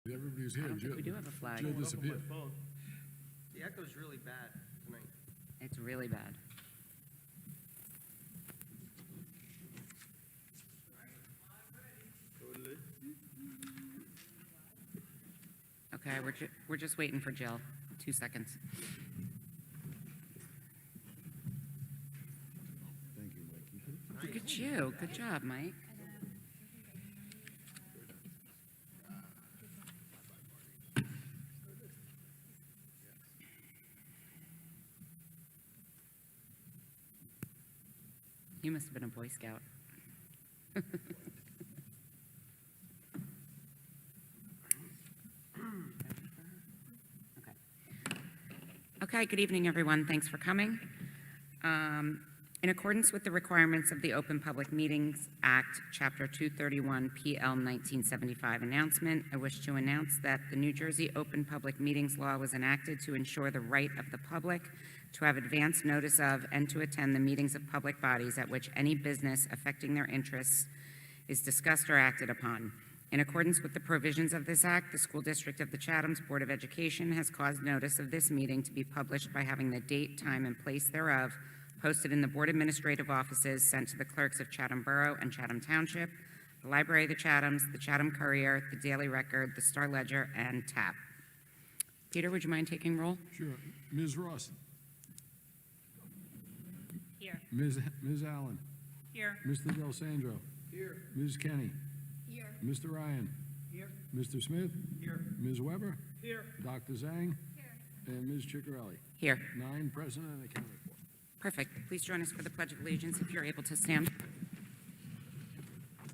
Everybody's I here. don't think we do Jill have a flag. Jill disappeared. The echo's really bad tonight. It's really bad. Okay, we're just waiting for Jill. 2 seconds. Thank you, Mikey. Look at you. Good job, Mike. You must have been a Boy Scout. Okay, good evening, everyone. Thanks for coming. In accordance with the requirements of the Open Public Meetings Act, Chapter 231, PL 1975 announcement, I wish to announce that the New Jersey Open Public Meetings Law was enacted to ensure the right of the public to have advance notice of and to attend the meetings of public bodies at which any business affecting their interests is discussed or acted upon. In accordance with the provisions of this act, the School District of the Chatham's Board of Education has caused notice of this meeting to be published by having the date, time, and place thereof posted in the Board Administrative Offices sent to the clerks of Chatham Borough and Chatham Township, the Library of the Chathams, the Chatham Courier, the Daily Record, the Star Ledger, and TAP. Peter, would you mind taking roll? Sure. Ms. Ross. Here. Ms. Allen. Here. Mr. Del Sandro. Here. Ms. Kenny. Here. Mr. Ryan. Here. Mr. Smith. Here. Ms. Weber. Here. Dr. Zhang. Here. And Ms. Ciccarelli. Here. 9 present and accounted for. Perfect. Please join us for the Pledge of Allegiance if you're able to stand.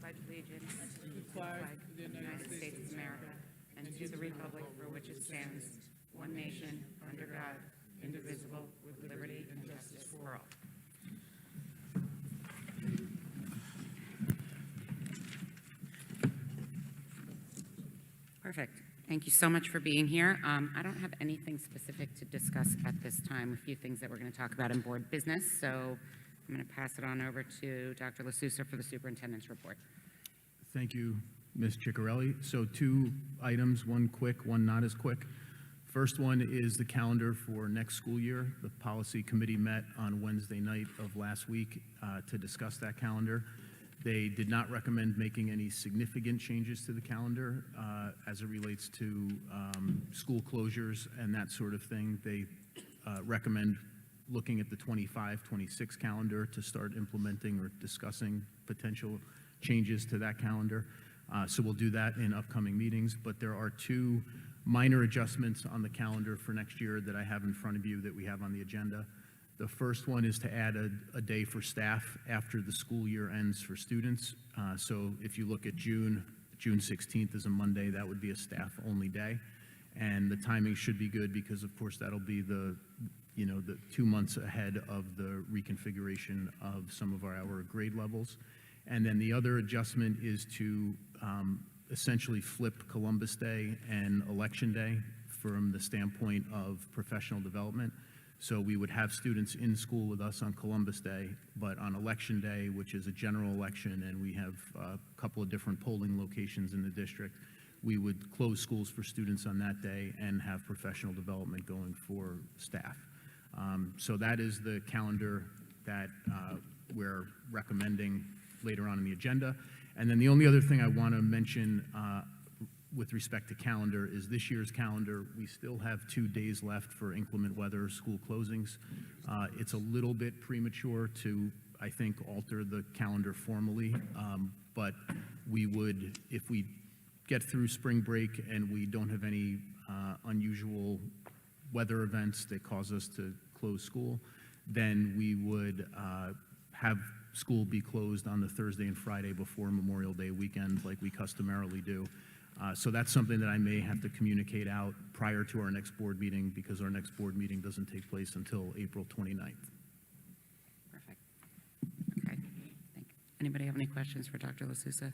Pledge allegiance to the flag of the United States of America and to the republic for which it stands, one nation, under God, indivisible, with liberty and justice for all. Perfect. Thank you so much for being here. I don't have anything specific to discuss at this time, a few things that we're going to talk about in board business, so I'm going to pass it on over to Dr. LaSousa for the superintendent's report. Thank you, Ms. Ciccarelli. So 2 items, one quick, one not as quick. First one is the calendar for next school year. The policy committee met on Wednesday night of last week to discuss that calendar. They did not recommend making any significant changes to the calendar as it relates to school closures and that sort of thing. They recommend looking at the 25-26 calendar to start implementing or discussing potential changes to that calendar. So we'll do that in upcoming meetings, but there are 2 minor adjustments on the calendar for next year that I have in front of you that we have on the agenda. The first one is to add a day for staff after the school year ends for students. So if you look at June 16th is a Monday, that would be a staff-only day. And the timing should be good because, of course, that'll be the 2 months ahead of the reconfiguration of some of our grade levels. And then the other adjustment is to essentially flip Columbus Day and Election Day from the standpoint of professional development. So we would have students in school with us on Columbus Day, but on Election Day, which is a general election, and we have a couple of different polling locations in the district, we would close schools for students on that day and have professional development going for staff. So that is the calendar that we're recommending later on in the agenda. And then the only other thing I want to mention with respect to calendar is this year's calendar. We still have 2 days left for inclement weather school closings. It's a little bit premature to, I think, alter the calendar formally, but we would, if we get through spring break and we don't have any unusual weather events that cause us to close school, then we would have school be closed on the Thursday and Friday before Memorial Day weekend like we customarily do. So that's something that I may have to communicate out prior to our next board meeting because our next board meeting doesn't take place until April 29th. Perfect. Okay. Anybody have any questions for Dr. LaSousa?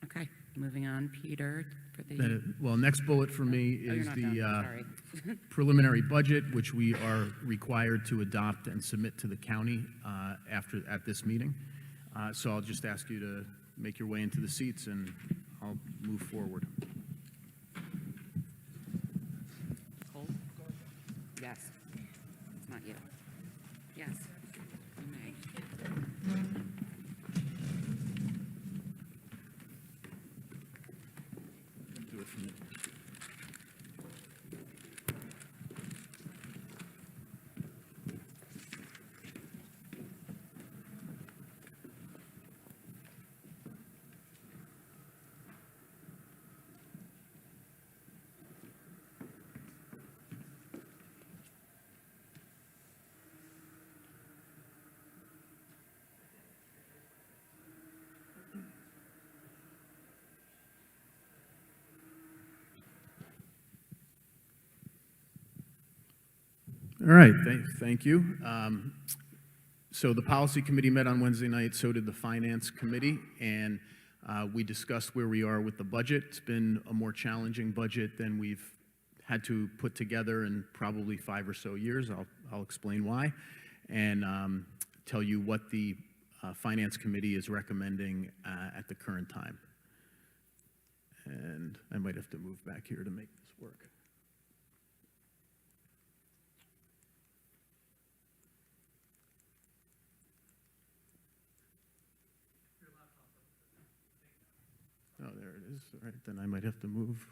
Okay, moving on. Peter, for the... Well, next bullet for me Oh, you're is not the done. Sorry. preliminary budget, which we are required to adopt and submit to the county at this meeting. So I'll just ask you to make your way into the seats, and I'll move forward. Cole? Yes. It's not you. Yes. You may. Do it from there. All right, thank you. So the policy committee met on Wednesday night, so did the finance committee, and we discussed where we are with the budget. It's been a more challenging budget than we've had to put together in probably 5 or so years. I'll explain why, and tell you what the finance committee is recommending at the current time. And I might have to move back here to make this work. Oh, there it is. All right, then I might have to move.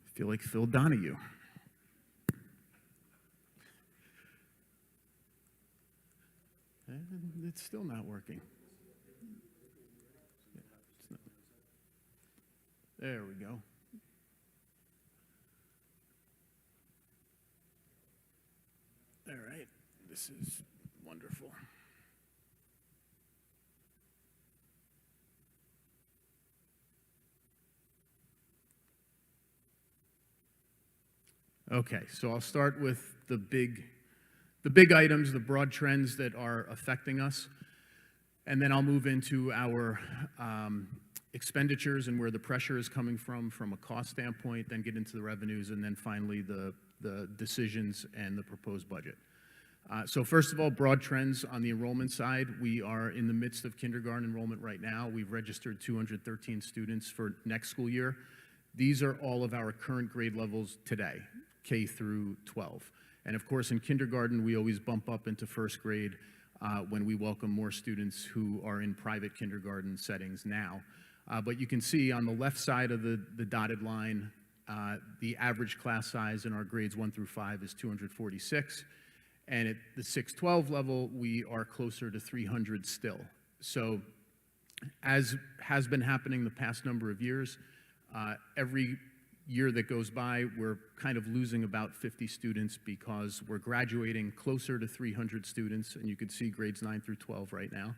I feel like Phil Donahue. And it's still not working. Yeah, it's not. There we go. All right, this is wonderful. Okay, so I'll start with the big items, the broad trends that are affecting us, and then I'll move into our expenditures and where the pressure is coming from a cost standpoint, then get into the revenues, and then finally the decisions and the proposed budget. So first of all, broad trends on the enrollment side. We are in the midst of kindergarten enrollment right now. We've registered 213 students for next school year. These are all of our current grade levels today, K through 12. And of course, in kindergarten, we always bump up into first grade when we welcome more students who are in private kindergarten settings now. But you can see on the left side of the dotted line, the average class size in our grades 1 through 5 is 246. And at the 6-12 level, we are closer to 300 still. So as has been happening the past number of years, every year that goes by, we're kind of losing about 50 students because we're graduating closer to 300 students, and you can see grades 9 through 12 right now.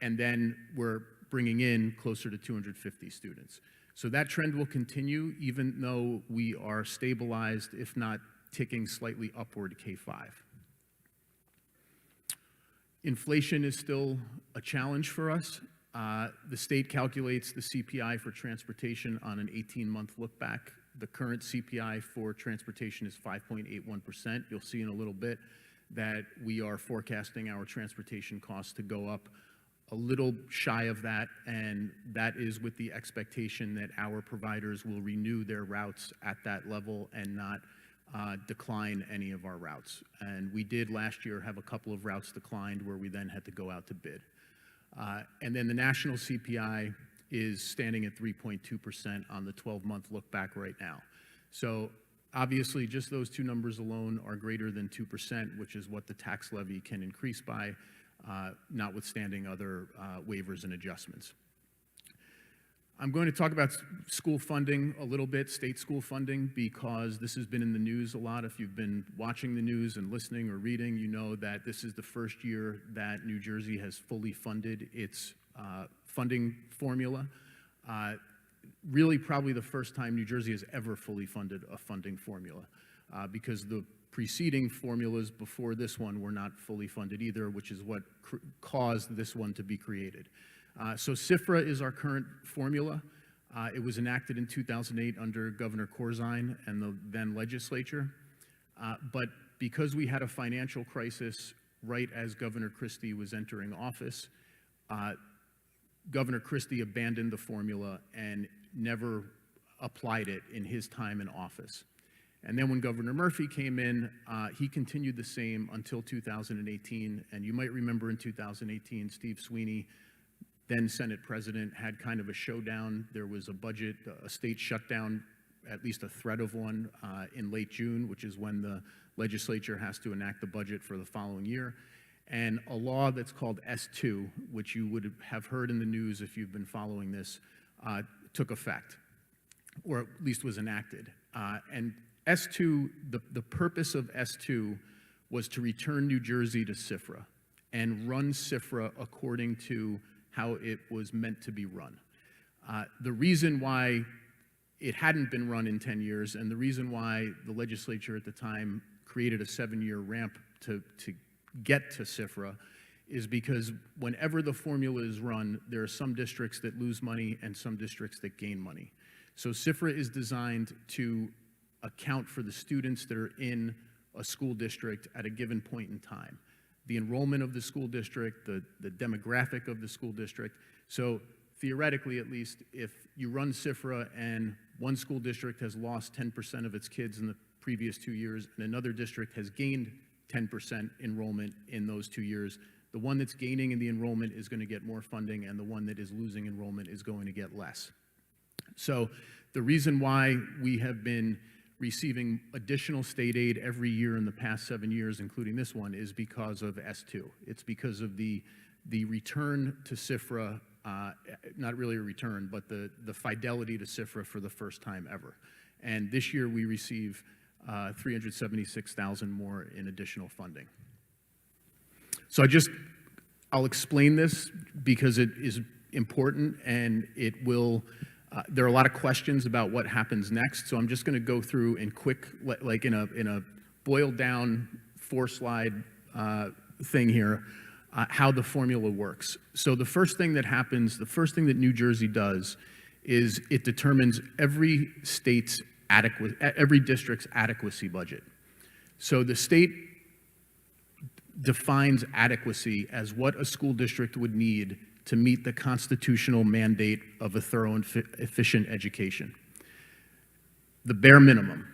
And then we're bringing in closer to 250 students. So that trend will continue even though we are stabilized, if not ticking slightly upward K-5. Inflation is still a challenge for us. The state calculates the CPI for transportation on an 18-month look back. The current CPI for transportation is 5.81%. You'll see in a little bit that we are forecasting our transportation costs to go up a little shy of that, and that is with the expectation that our providers will renew their routes at that level and not decline any of our routes. And we did last year have a couple of routes declined where we then had to go out to bid. And then the national CPI is standing at 3.2% on the 12-month look back right now. So obviously just those two numbers alone are greater than 2%, which is what the tax levy can increase by, notwithstanding other waivers and adjustments. I'm going to talk about school funding a little bit, state school funding, because this has been in the news a lot. If you've been watching the news and listening or reading, you know that this is the first year that New Jersey has fully funded its funding formula. Really probably the first time New Jersey has ever fully funded a funding formula, because the preceding formulas before this one were not fully funded either, which is what caused this one to be created. So SIFRA is our current formula. It was enacted in 2008 under Governor Corzine and the then legislature. But because we had a financial crisis right as Governor Christie was entering office, Governor Christie abandoned the formula and never applied it in his time in office. And then when Governor Murphy came in, he continued the same until 2018. And you might remember in 2018, Steve Sweeney, then Senate President, had kind of a showdown. There was a budget, a state shutdown, at least a threat of one, in late June, which is when the legislature has to enact the budget for the following year. And a law that's called S2, which you would have heard in the news if you've been following this, took effect, or at least was enacted. And S2, the purpose of S2 was to return New Jersey to SIFRA and run SIFRA according to how it was meant to be run. The reason why it hadn't been run in 10 years, and the reason why the legislature at the time created a 7-year ramp to get to SIFRA, is because whenever the formula is run, there are some districts that lose money and some districts that gain money. So SIFRA is designed to account for the students that are in a school district at a given point in time. The enrollment of the school district, the demographic of the school district. So theoretically, at least, if you run SIFRA and one school district has lost 10% of its kids in the previous 2 years and another district has gained 10% enrollment in those 2 years, the one that's gaining in the enrollment is going to get more funding, and the one that is losing enrollment is going to get less. So the reason why we have been receiving additional state aid every year in the past 7 years, including this one, is because of S2. It's because of the return to SIFRA, not really a return, but the fidelity to SIFRA for the first time ever. And this year we receive $376,000 more in additional funding. So I'll explain this because it is important, and it will, there are a lot of questions about what happens next. So I'm just gonna go through in quick, like in a boiled down 4-slide thing here, how the formula works. So the first thing that happens, the first thing that New Jersey does is it determines every district's adequacy budget. So the state defines adequacy as what a school district would need to meet the constitutional mandate of a thorough and efficient education. The bare minimum.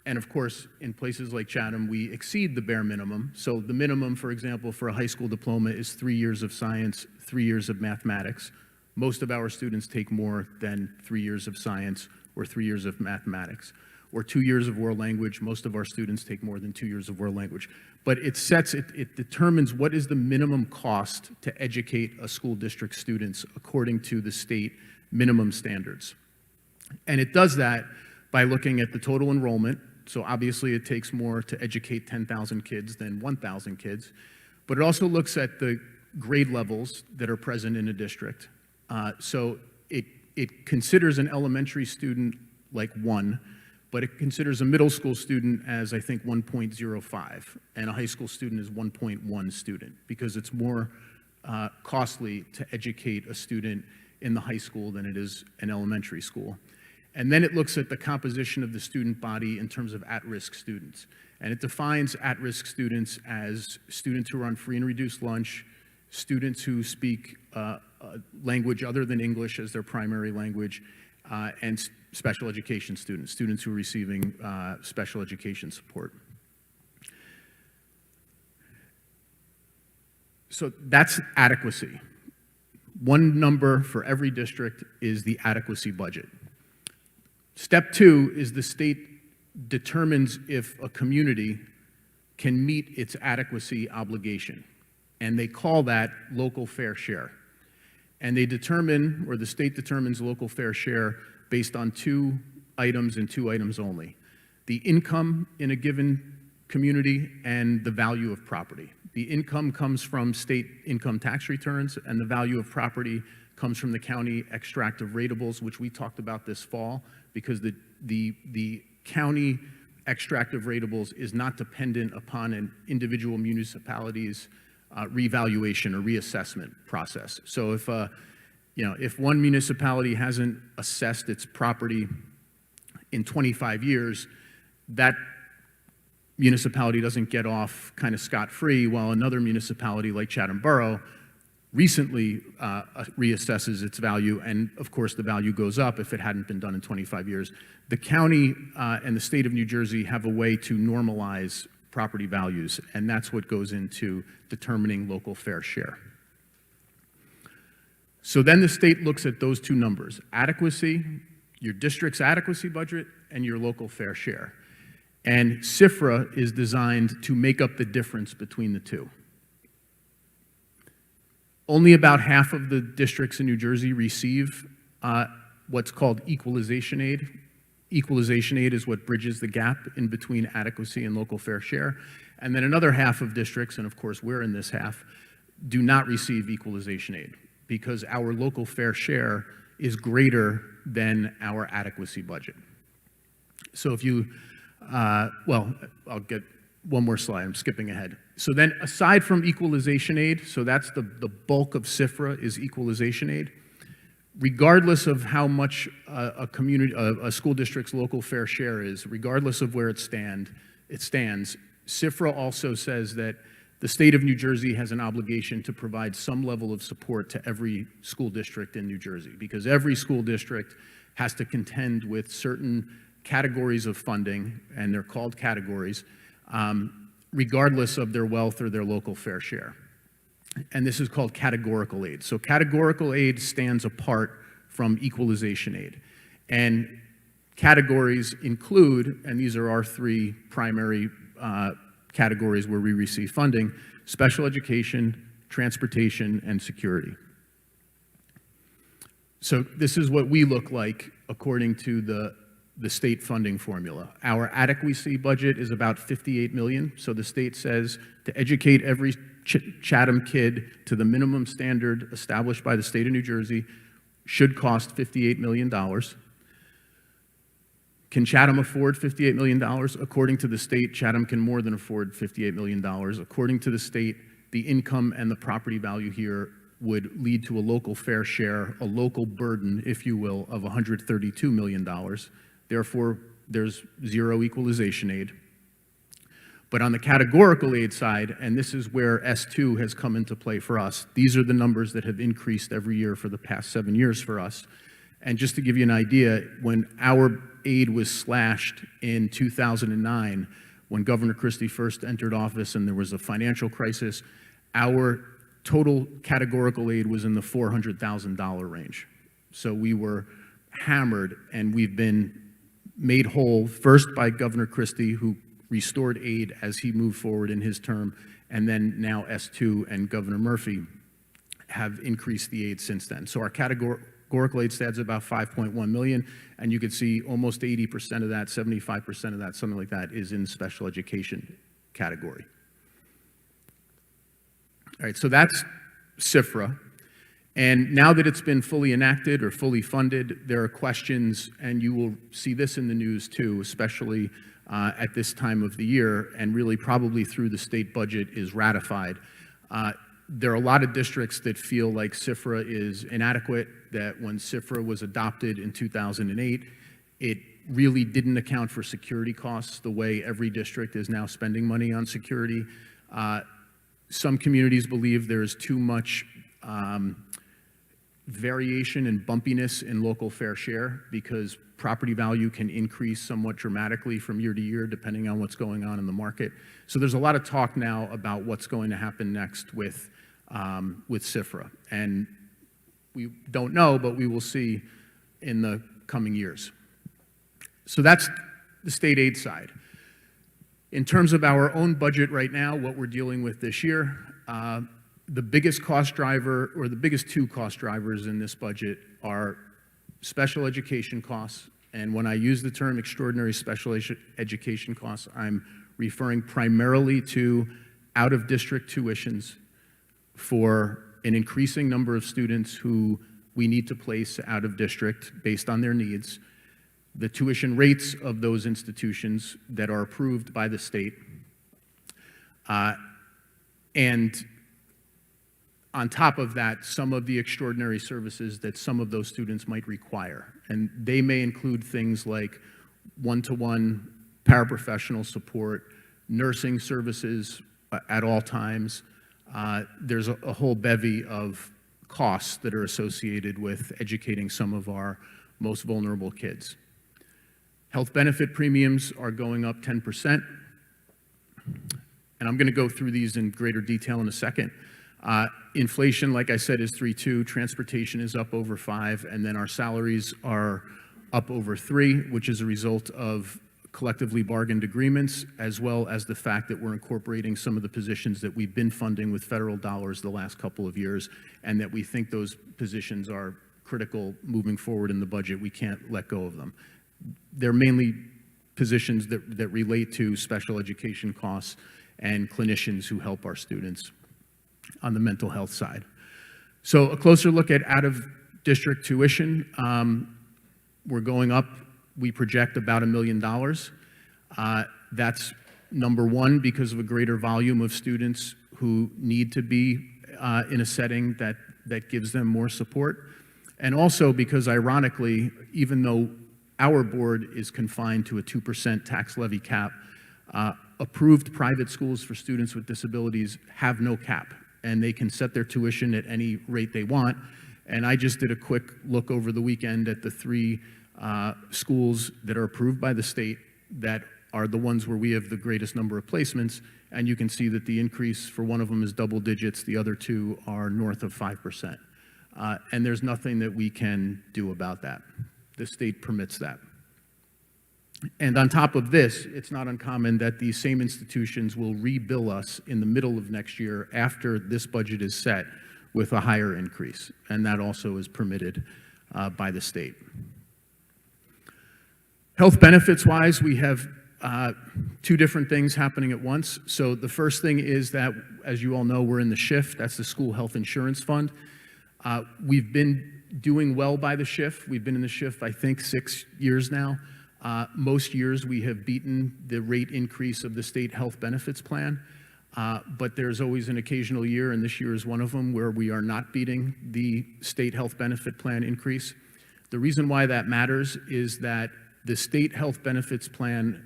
And of course, in places like Chatham, we exceed the bare minimum. So the minimum, for example, for a high school diploma is 3 years of science, 3 years of mathematics. Most of our students take more than 3 years of science or 3 years of mathematics. Or 2 years of world language. Most of our students take more than 2 years of world language. But it determines what is the minimum cost to educate a school district students according to the state minimum standards. And it does that by looking at the total enrollment. So obviously it takes more to educate 10,000 kids than 1,000 kids. But it also looks at the grade levels that are present in a district. So it considers an elementary student like 1, but it considers a middle school student as, I think, 1.05, and a high school student is 1.1 student, because it's more costly to educate a student in the high school than it is an elementary school. And then it looks at the composition of the student body in terms of at-risk students. And it defines at-risk students as students who are on free and reduced lunch, students who speak a language other than English as their primary language, and special education students, students who are receiving special education support. So that's adequacy. One number for every district is the adequacy budget. Step 2 is the state determines if a community can meet its adequacy obligation, and they call that local fair share. And they determine, or the state determines local fair share based on 2 items and 2 items only: the income in a given community and the value of property. The income comes from state income tax returns, and the value of property comes from the county extract of ratables, which we talked about this fall, because the county extract of ratables is not dependent upon an individual municipality's revaluation or reassessment process. So if one municipality hasn't assessed its property in 25 years, that municipality doesn't get off kind of scot-free, while another municipality like Chatham Borough recently reassesses its value, and of course the value goes up if it hadn't been done in 25 years. The county and the state of New Jersey have a way to normalize property values, and that's what goes into determining local fair share. So then the state looks at those two numbers, adequacy, your district's adequacy budget, and your local fair share. And CIFRA is designed to make up the difference between the two. Only about half of the districts in New Jersey receive what's called equalization aid. Equalization aid is what bridges the gap in between adequacy and local fair share. And then another half of districts, and of course we're in this half, do not receive equalization aid because our local fair share is greater than our adequacy budget. So if you, well, I'll get one more slide, I'm skipping ahead. So then aside from equalization aid, so that's the bulk of CIFRA is equalization aid, regardless of how much a school district's local fair share is, regardless of where it stands, CIFRA also says that the state of New Jersey has an obligation to provide some level of support to every school district in New Jersey, because every school district has to contend with certain categories of funding, and they're called categories, regardless of their wealth or their local fair share. And this is called categorical aid. So categorical aid stands apart from equalization aid. And categories include, and these are our three primary categories where we receive funding: special education, transportation, and security. So this is what we look like according to the state funding formula. Our adequacy budget is about $58 million. So the state says to educate every Chatham kid to the minimum standard established by the state of New Jersey should cost $58 million. Can Chatham afford $58 million? According to the state, Chatham can more than afford $58 million. According to the state, the income and the property value here would lead to a local fair share, a local burden, if you will, of $132 million. Therefore, there's zero equalization aid. But on the categorical aid side, and this is where S2 has come into play for us, these are the numbers that have increased every year for the past 7 years for us. And just to give you an idea, when our aid was slashed in 2009, when Governor Christie first entered office and there was a financial crisis, our total categorical aid was in the $400,000 range. So we were hammered, and we've been made whole first by Governor Christie, who restored aid as he moved forward in his term, and then now S2 and Governor Murphy have increased the aid since then. So our categorical aid stands at about $5.1 million, and you can see almost 80% of that, 75% of that, something like that, is in the special education category. All right, so that's CIFRA. And now that it's been fully enacted or fully funded, there are questions, and you will see this in the news too, especially at this time of the year, and really probably through the state budget is ratified. There are a lot of districts that feel like CIFRA is inadequate, that when CIFRA was adopted in 2008, it really didn't account for security costs the way every district is now spending money on security. Some communities believe there's too much variation and bumpiness in local fair share because property value can increase somewhat dramatically from year to year depending on what's going on in the market. So there's a lot of talk now about what's going to happen next with CIFRA. And we don't know, but we will see in the coming years. So that's the state aid side. In terms of our own budget right now, what we're dealing with this year, the biggest cost driver, or the biggest two cost drivers in this budget are special education costs. And when I use the term extraordinary special education costs, I'm referring primarily to out-of-district tuitions for an increasing number of students who we need to place out of district based on their needs, the tuition rates of those institutions that are approved by the state, and on top of that, some of the extraordinary services that some of those students might require. And they may include things like one-to-one paraprofessional support, nursing services at all times, there's a whole bevy of costs that are associated with educating some of our most vulnerable kids. Health benefit premiums are going up 10%. And I'm going to go through these in greater detail in a second. Inflation, like I said, is 3.2. Transportation is up over 5, and then our salaries are up over 3, which is a result of collectively bargained agreements, as well as the fact that we're incorporating some of the positions that we've been funding with federal dollars the last couple of years, and that we think those positions are critical moving forward in the budget. We can't let go of them. They're mainly positions that relate to special education costs and clinicians who help our students on the mental health side. So a closer look at out-of-district tuition. We're going up, we project about $1 million. That's number one, because of a greater volume of students who need to be in a setting that gives them more support. And also because, ironically, even though our board is confined to a 2% tax levy cap, approved private schools for students with disabilities have no cap, and they can set their tuition at any rate they want. And I just did a quick look over the weekend at the 3 schools that are approved by the state that are the ones where we have the greatest number of placements, and you can see that the increase for one of them is double digits, the other 2 are north of 5%. And there's nothing that we can do about that. The state permits that. And on top of this, it's not uncommon that these same institutions will rebill us in the middle of next year after this budget is set with a higher increase, and that also is permitted by the state. Health benefits-wise, we have 2 different things happening at once. So the first thing is that, as you all know, we're in the SHIF, that's the School Health Insurance Fund. We've been doing well by the SHIF. We've been in the SHIF, I think, 6 years now. Most years we have beaten the rate increase of the state health benefits plan, but there's always an occasional year, and this year is one of them, where we are not beating the state health benefit plan increase. The reason why that matters is that the state health benefits plan,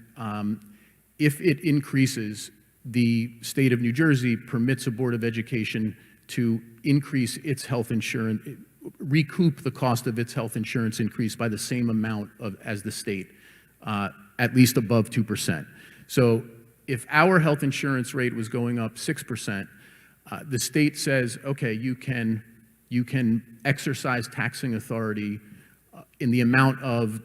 if it increases, the state of New Jersey permits a Board of Education to increase its health insurance, recoup the cost of its health insurance increase by the same amount as the state, at least above 2%. So if our health insurance rate was going up 6%, the state says, okay, you can exercise taxing authority in the amount of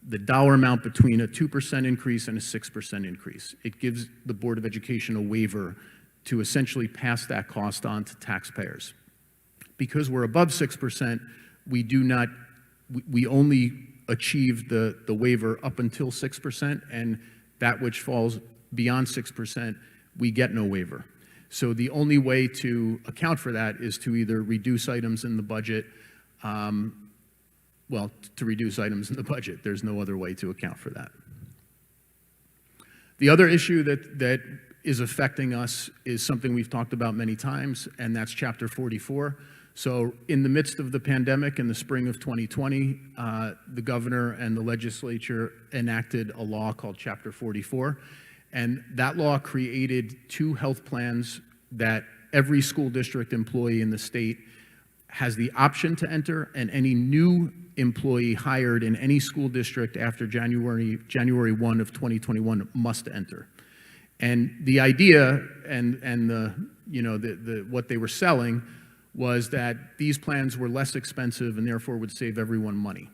the dollar amount between a 2% increase and a 6% increase. It gives the Board of Education a waiver to essentially pass that cost on to taxpayers. Because we're above 6%, we only achieve the waiver up until 6%, and that which falls beyond 6%, we get no waiver. So the only way to account for that is to either reduce items in the budget, to reduce items in the budget. There's no other way to account for that. The other issue that is affecting us is something we've talked about many times, and that's Chapter 44. So in the midst of the pandemic in the spring of 2020, the governor and the legislature enacted a law called Chapter 44, and that law created 2 health plans that every school district employee in the state has the option to enter, and any new employee hired in any school district after January 1 of 2021 must enter. And the idea and what they were selling was that these plans were less expensive and therefore would save everyone money.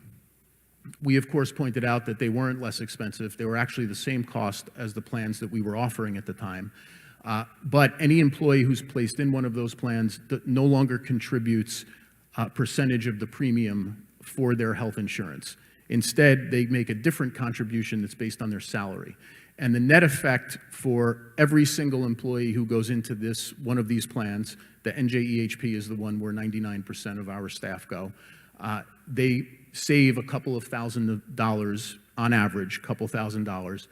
We, of course, pointed out that they weren't less expensive. They were actually the same cost as the plans that we were offering at the time. But any employee who's placed in one of those plans no longer contributes a percentage of the premium for their health insurance. Instead, they make a different contribution that's based on their salary. And the net effect for every single employee who goes into one of these plans, the NJEHP is the one where 99% of our staff go, they save a couple of $1,000 on average, couple $1,000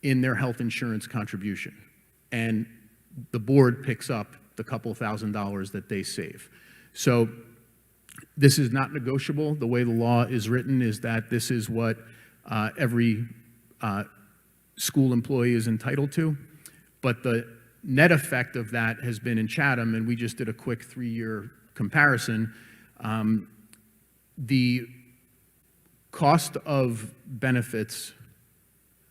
in their health insurance contribution. And the board picks up the couple $1,000 that they save. So this is not negotiable. The way the law is written is that this is what every school employee is entitled to, but the net effect of that has been in Chatham, and we just did a quick 3-year comparison, the cost of benefits,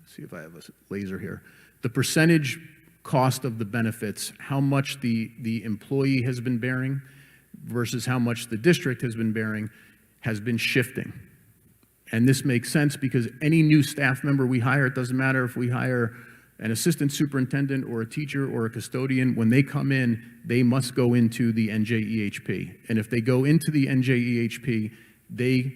let's see if I have a laser here, the percentage cost of the benefits, how much the employee has been bearing versus how much the district has been shifting. And this makes sense because any new staff member we hire, it doesn't matter if we hire an assistant superintendent or a teacher or a custodian, when they come in, they must go into the NJEHP. And if they go into the NJEHP, they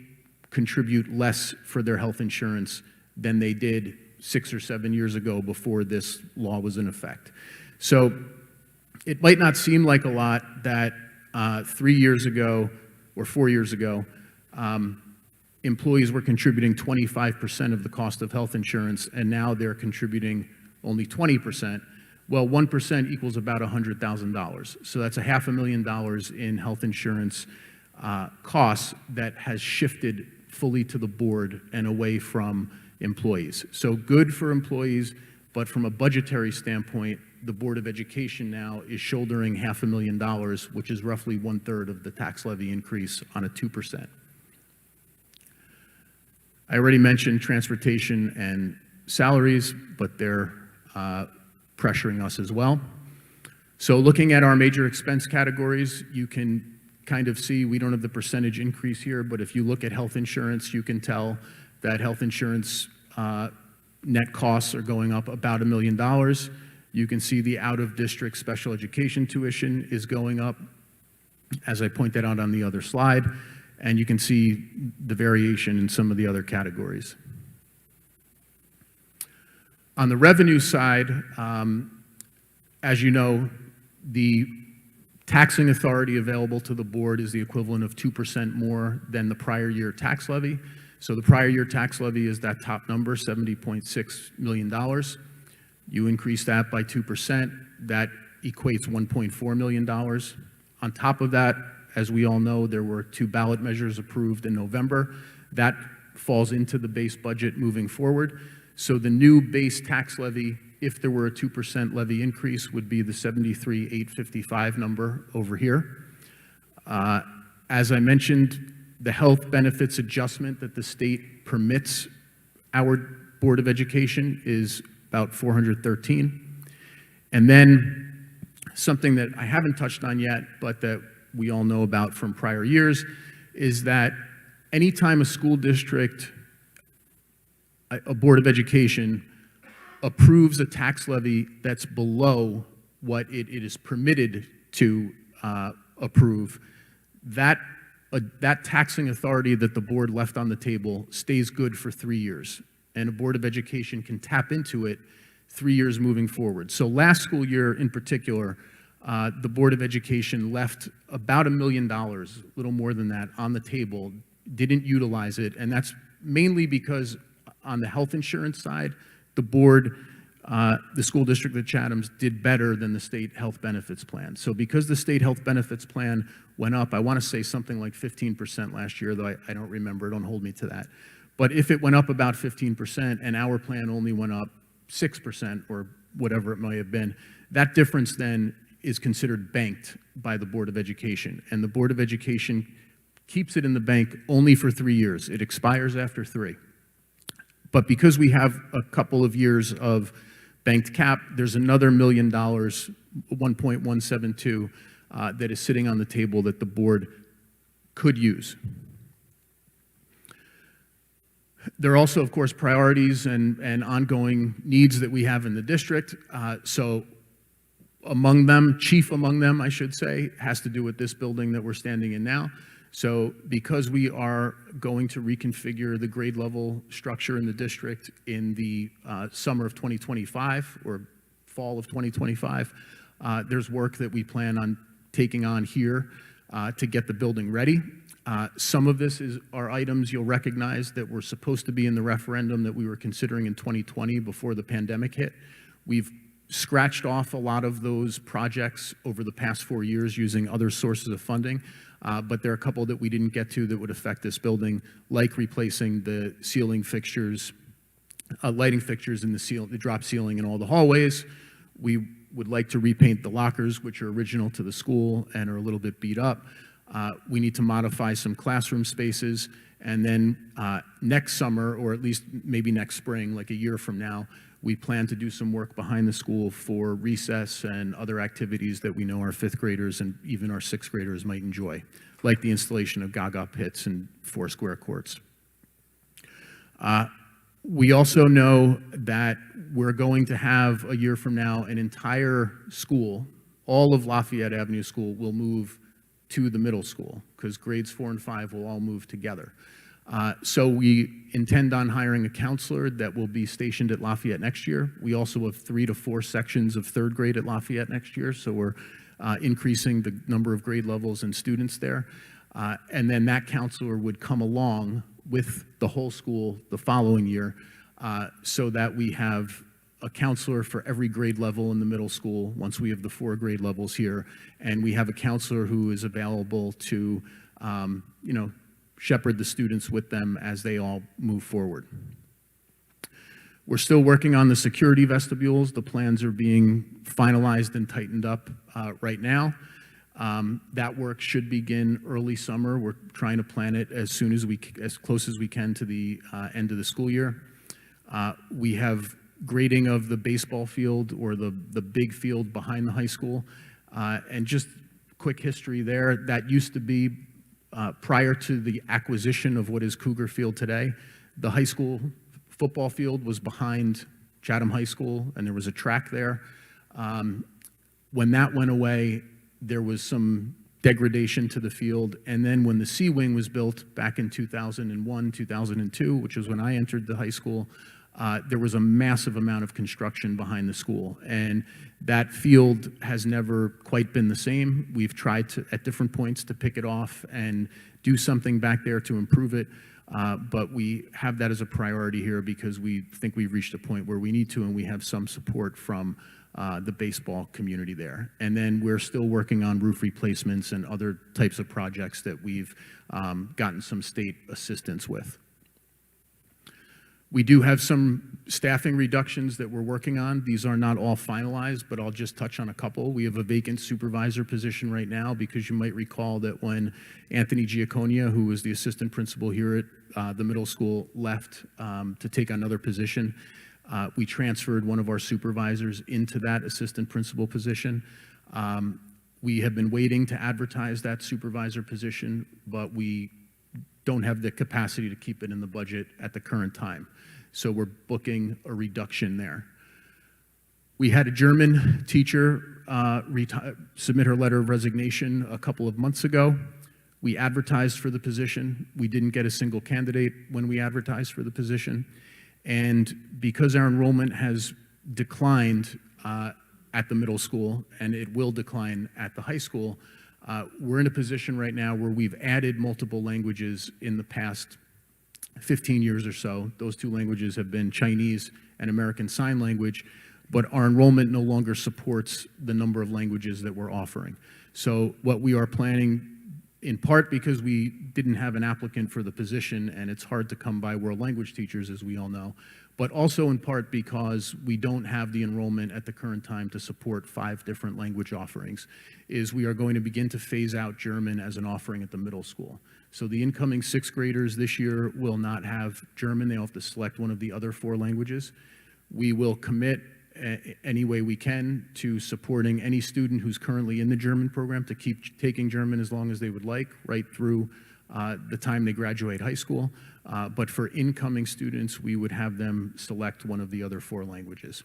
contribute less for their health insurance than they did 6 or 7 years ago before this law was in effect. So it might not seem like a lot that 3 years ago or 4 years ago, employees were contributing 25% of the cost of health insurance, and now they're contributing only 20%. Well, 1% equals about $100,000. So that's $500,000 in health insurance costs that has shifted fully to the board and away from employees. So good for employees, but from a budgetary standpoint, the Board of Education now is shouldering $500,000, which is roughly 1/3 of the tax levy increase on a 2%. I already mentioned transportation and salaries, but they're pressuring us as well. So looking at our major expense categories, you can kind of see, we don't have the percentage increase here, but if you look at health insurance, you can tell that health insurance net costs are going up about $1 million. You can see the out-of-district special education tuition is going up, as I pointed out on the other slide, and you can see the variation in some of the other categories. On the revenue side, as you know, the taxing authority available to the board is the equivalent of 2% more than the prior year tax levy. So the prior year tax levy is that top number, $70.6 million. You increase that by 2%, that equates $1.4 million. On top of that, as we all know, there were 2 ballot measures approved in November. That falls into the base budget moving forward. So the new base tax levy, if there were a 2% levy increase, would be the $73,855 number over here. As I mentioned, the health benefits adjustment that the state permits our Board of Education is about $413. And then something that I haven't touched on yet, but that we all know about from prior years, is that anytime a school district, a Board of Education, approves a tax levy that's below what it is permitted to approve, that taxing authority that the board left on the table stays good for 3 years, and a Board of Education can tap into it 3 years moving forward. So last school year in particular, the Board of Education left about $1 million, a little more than that, on the table, didn't utilize it, and that's mainly because on the health insurance side, the board, the school district of Chatham's did better than the state health benefits plan. So because the state health benefits plan went up, I want to say something like 15% last year, though I don't remember, don't hold me to that. But if it went up about 15% and our plan only went up 6% or whatever it might have been, that difference then is considered banked by the Board of Education. And the Board of Education keeps it in the bank only for 3 years. It expires after 3. But because we have a couple of years of banked cap, there's another $1 million, 1.172, that is sitting on the table that the board could use. There are also, of course, priorities and ongoing needs that we have in the district. So among them, chief among them, I should say, has to do with this building that we're standing in now. So because we are going to reconfigure the grade level structure in the district in the summer of 2025 or fall of 2025, there's work that we plan on taking on here to get the building ready. Some of this are items you'll recognize that were supposed to be in the referendum that we were considering in 2020 before the pandemic hit. We've scratched off a lot of those projects over the past 4 years using other sources of funding. But there are a couple that we didn't get to that would affect this building, like replacing the ceiling fixtures, lighting fixtures in the drop ceiling in all the hallways. We would like to repaint the lockers, which are original to the school and are a little bit beat up. We need to modify some classroom spaces. And then next summer, or at least maybe next spring, like a year from now, we plan to do some work behind the school for recess and other activities that we know our fifth graders and even our sixth graders might enjoy, like the installation of Gaga pits and four-square courts. We also know that we're going to have, a year from now, an entire school, all of Lafayette Avenue School will move to the middle school, because grades 4 and 5 will all move together. So we intend on hiring a counselor that will be stationed at Lafayette next year. We also have 3 to 4 sections of third grade at Lafayette next year, so we're increasing the number of grade levels and students there. And then that counselor would come along with the whole school the following year, so that we have a counselor for every grade level in the middle school once we have the 4 grade levels here, and we have a counselor who is available to, shepherd the students with them as they all move forward. We're still working on the security vestibules. The plans are being finalized and tightened up right now. That work should begin early summer. We're trying to plan it as close as we can to the end of the school year. We have grading of the baseball field, or the big field behind the high school. And just quick history there, that used to be, prior to the acquisition of what is Cougar Field today, the high school football field was behind Chatham High School, and there was a track there. When that went away, there was some degradation to the field, and then when the C wing was built back in 2001, 2002, which was when I entered the high school, there was a massive amount of construction behind the school, and that field has never quite been the same. We've tried to, at different points, to pick it off and do something back there to improve it, but we have that as a priority here because we think we've reached a point where we need to, and we have some support from the baseball community there. And then we're still working on roof replacements and other types of projects that we've gotten some state assistance with. We do have some staffing reductions that we're working on. These are not all finalized, but I'll just touch on a couple. We have a vacant supervisor position right now because you might recall that when Anthony Giaconia, who was the assistant principal here at the middle school, left to take another position, we transferred one of our supervisors into that assistant principal position. We have been waiting to advertise that supervisor position, but we don't have the capacity to keep it in the budget at the current time. So we're booking a reduction there. We had a German teacher submit her letter of resignation a couple of months ago. We advertised for the position. We didn't get a single candidate when we advertised for the position. And because our enrollment has declined at the middle school, and it will decline at the high school, we're in a position right now where we've added multiple languages in the past 15 years or so. Those 2 languages have been Chinese and American Sign Language, but our enrollment no longer supports the number of languages that we're offering. So what we are planning, in part because we didn't have an applicant for the position, and it's hard to come by world language teachers, as we all know, but also in part because we don't have the enrollment at the current time to support 5 different language offerings, is we are going to begin to phase out German as an offering at the middle school. So the incoming 6th graders this year will not have German. They'll have to select one of the other 4 languages. We will commit any way we can to supporting any student who's currently in the German program to keep taking German as long as they would like, right through the time they graduate high school. But for incoming students, we would have them select one of the other 4 languages.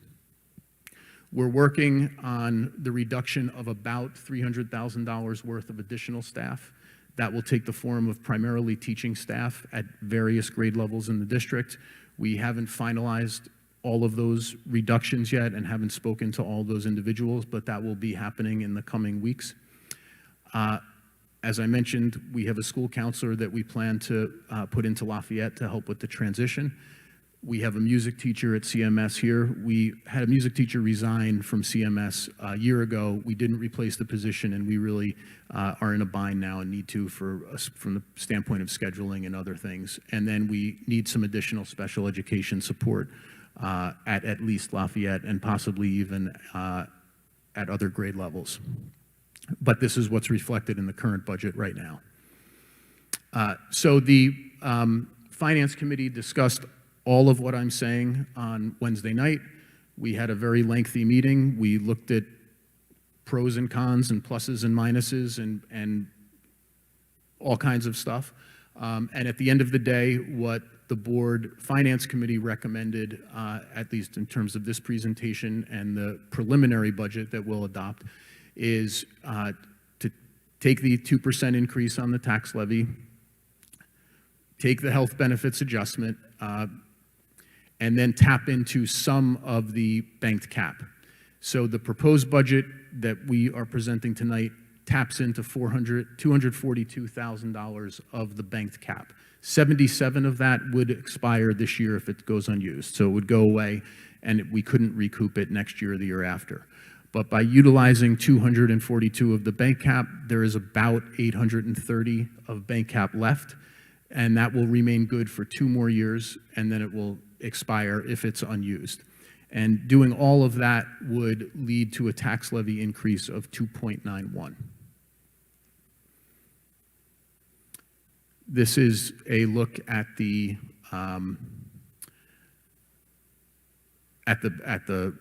We're working on the reduction of about $300,000 worth of additional staff. That will take the form of primarily teaching staff at various grade levels in the district. We haven't finalized all of those reductions yet and haven't spoken to all those individuals, but that will be happening in the coming weeks. As I mentioned, we have a school counselor that we plan to put into Lafayette to help with the transition. We have a music teacher at CMS here. We had a music teacher resign from CMS a year ago. We didn't replace the position, and we really are in a bind now and need to from the standpoint of scheduling and other things. And then we need some additional special education support at least Lafayette and possibly even at other grade levels. But this is what's reflected in the current budget right now. So the Finance Committee discussed all of what I'm saying on Wednesday night. We had a very lengthy meeting. We looked at pros and cons and pluses and minuses and all kinds of stuff. And at the end of the day, what the Board Finance Committee recommended, at least in terms of this presentation and the preliminary budget that we'll adopt, is to take the 2% increase on the tax levy, take the health benefits adjustment, and then tap into some of the banked cap. So the proposed budget that we are presenting tonight taps into $242,000 of the banked cap. 77 of that would expire this year if it goes unused. So it would go away and we couldn't recoup it next year or the year after. But by utilizing 242 of the bank cap, there is about 830 of bank cap left, and that will remain good for 2 more years, and then it will expire if it's unused. And doing all of that would lead to a tax levy increase of 2.91. This is a look at the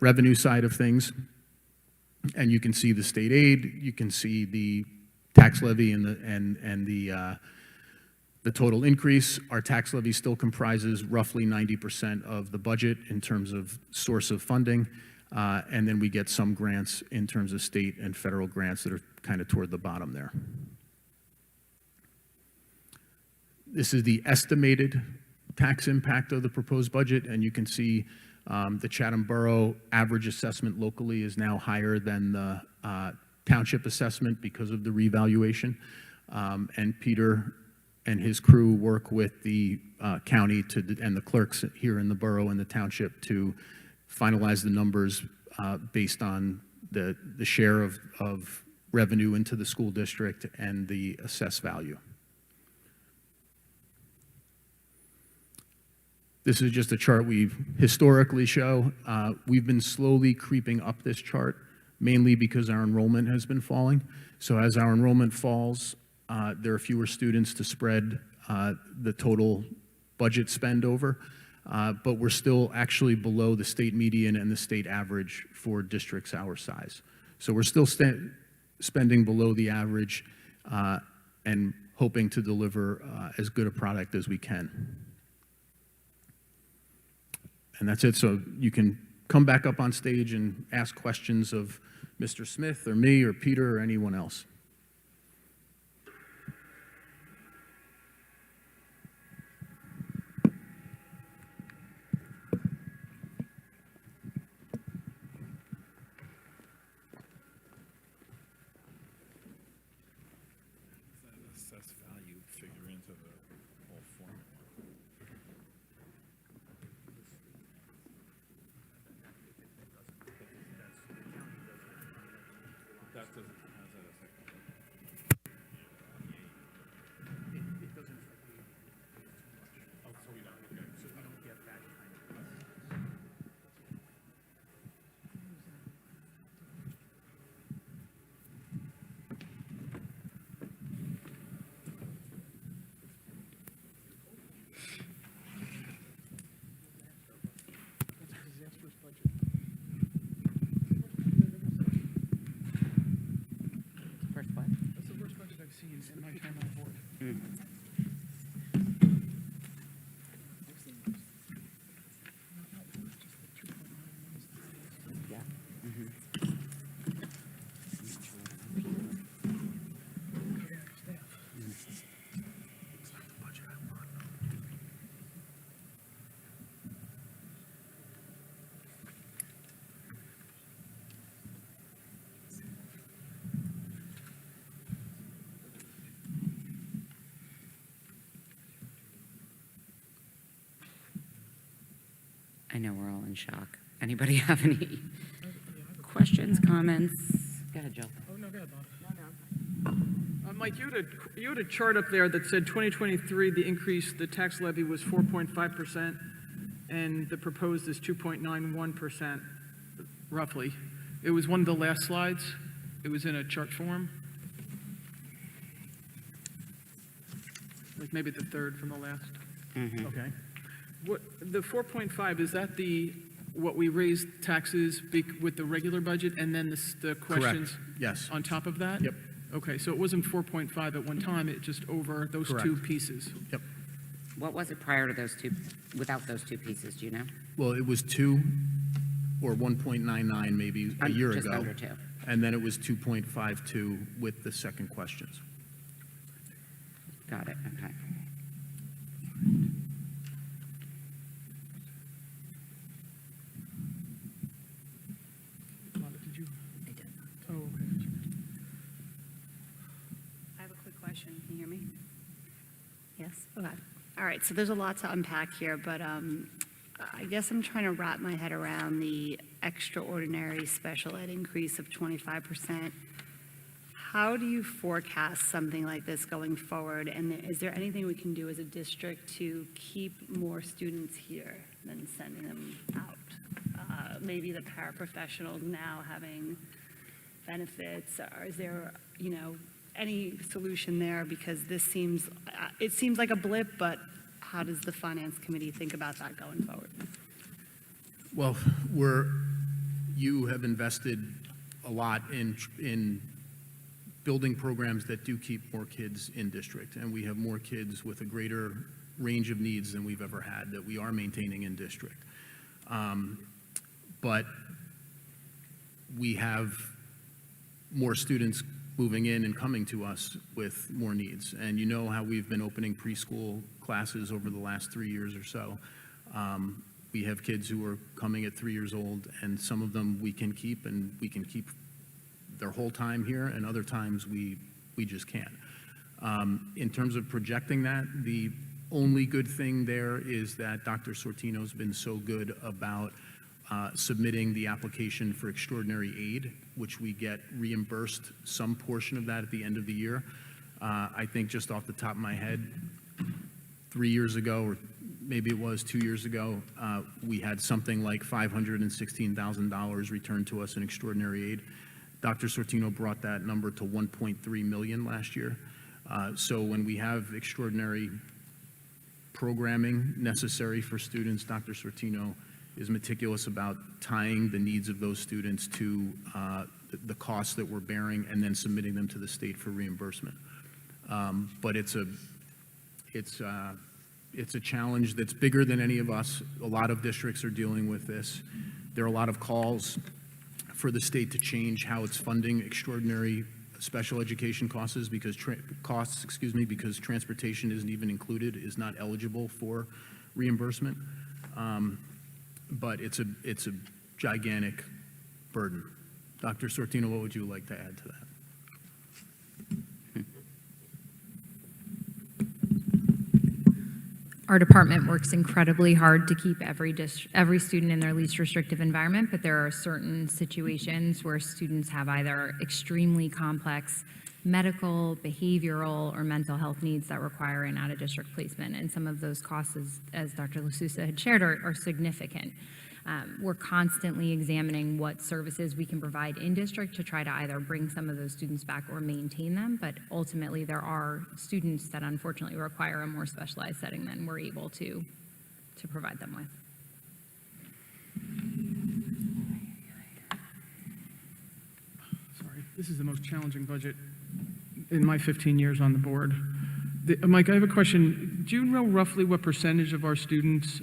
revenue side of things, and you can see the state aid, you can see the tax levy and the total increase. Our tax levy still comprises roughly 90% of the budget in terms of source of funding, and then we get some grants in terms of state and federal grants that are kind of toward the bottom there. This is the estimated tax impact of the proposed budget, and you can see the Chatham Borough average assessment locally is now higher than the township assessment because of the revaluation, and Peter and his crew work with the county and the clerks here in the borough and the township to finalize the numbers based on the share of revenue into the school district and the assessed value. This is just a chart we historically show. We've been slowly creeping up this chart, mainly because our enrollment has been falling. So as our enrollment falls, there are fewer students to spread the total budget spend over, but we're still actually below the state median and the state average for districts our size. So we're still spending below the average and hoping to deliver as good a product as we can. And that's it. So you can come back up on stage and ask questions of Mr. Smith or me or Peter or anyone else. Assessed value figure into the whole formula. That doesn't, how's that affect? It doesn't. Oh, so we don't, okay. So we don't get that kind of. First what? That's the worst budget I've seen in my time on the board. Yeah. I know we're all in shock. Anybody have any questions, comments? Go ahead, Jill. Oh, no, go ahead, Bob. Mike, you had a chart up there that said 2023, the increase, the tax levy was 4.5%, and the proposed is 2.91%, roughly. It was one of the last slides. It was in a chart form. Like maybe the third from the last. Okay. What, the 4.5, is that what we raised taxes with the regular budget and then the questions? Yes. On top of that? Yep. Okay, so it wasn't 4.5 at one time, it just over those two Correct. pieces. Yep. What was it prior to those two, without those two pieces, do you know? Well, it was 2 or 1.99 maybe a year Just ago. under 2. And then it was 2.52 with the second questions. Got it, okay. Did you? I did. Oh, okay. I have a quick question. Can you hear me? Yes? Okay. All right, so there's a lot to unpack here, but I guess I'm trying to wrap my head around the extraordinary special ed increase of 25%. How do you forecast something like this going forward? And is there anything we can do as a district to keep more students here than sending them out? Maybe the paraprofessionals now having benefits, or is there, any solution there? Because this seems, it seems like a blip, but how does the finance committee think about that going forward? Well, you have invested a lot in building programs that do keep more kids in district, and we have more kids with a greater range of needs than we've ever had that we are maintaining in district. But we have more students moving in and coming to us with more needs. And you know how we've been opening preschool classes over the last 3 years or so. We have kids who are coming at 3 years old, and some of them we can keep, and we can keep their whole time here, and other times we just can't. In terms of projecting that, the only good thing there is that Dr. Sortino's been so good about submitting the application for extraordinary aid, which we get reimbursed some portion of that at the end of the year. I think just off the top of my head, 3 years ago, or maybe it was 2 years ago, we had something like $516,000 returned to us in extraordinary aid. Dr. Sortino brought that number to 1.3 million last year. So when we have extraordinary programming necessary for students, Dr. Sortino is meticulous about tying the needs of those students to the costs that we're bearing and then submitting them to the state for reimbursement. But it's a challenge that's bigger than any of us. A lot of districts are dealing with this. There are a lot of calls for the state to change how it's funding extraordinary special education costs because because transportation isn't even included, is not eligible for reimbursement. But it's a gigantic burden. Dr. Sortino, what would you like to add to that? Our department works incredibly hard to keep every student in their least restrictive environment, but there are certain situations where students have either extremely complex medical, behavioral, or mental health needs that require an out-of-district placement, and some of those costs, as Dr. LaSousa had shared, are significant. We're constantly examining what services we can provide in district to try to either bring some of those students back or maintain them, but ultimately there are students that unfortunately require a more specialized setting than we're able to provide them with. Sorry, this is the most challenging budget in my 15 years on the board. Mike, I have a question. Do you know roughly what percentage of our students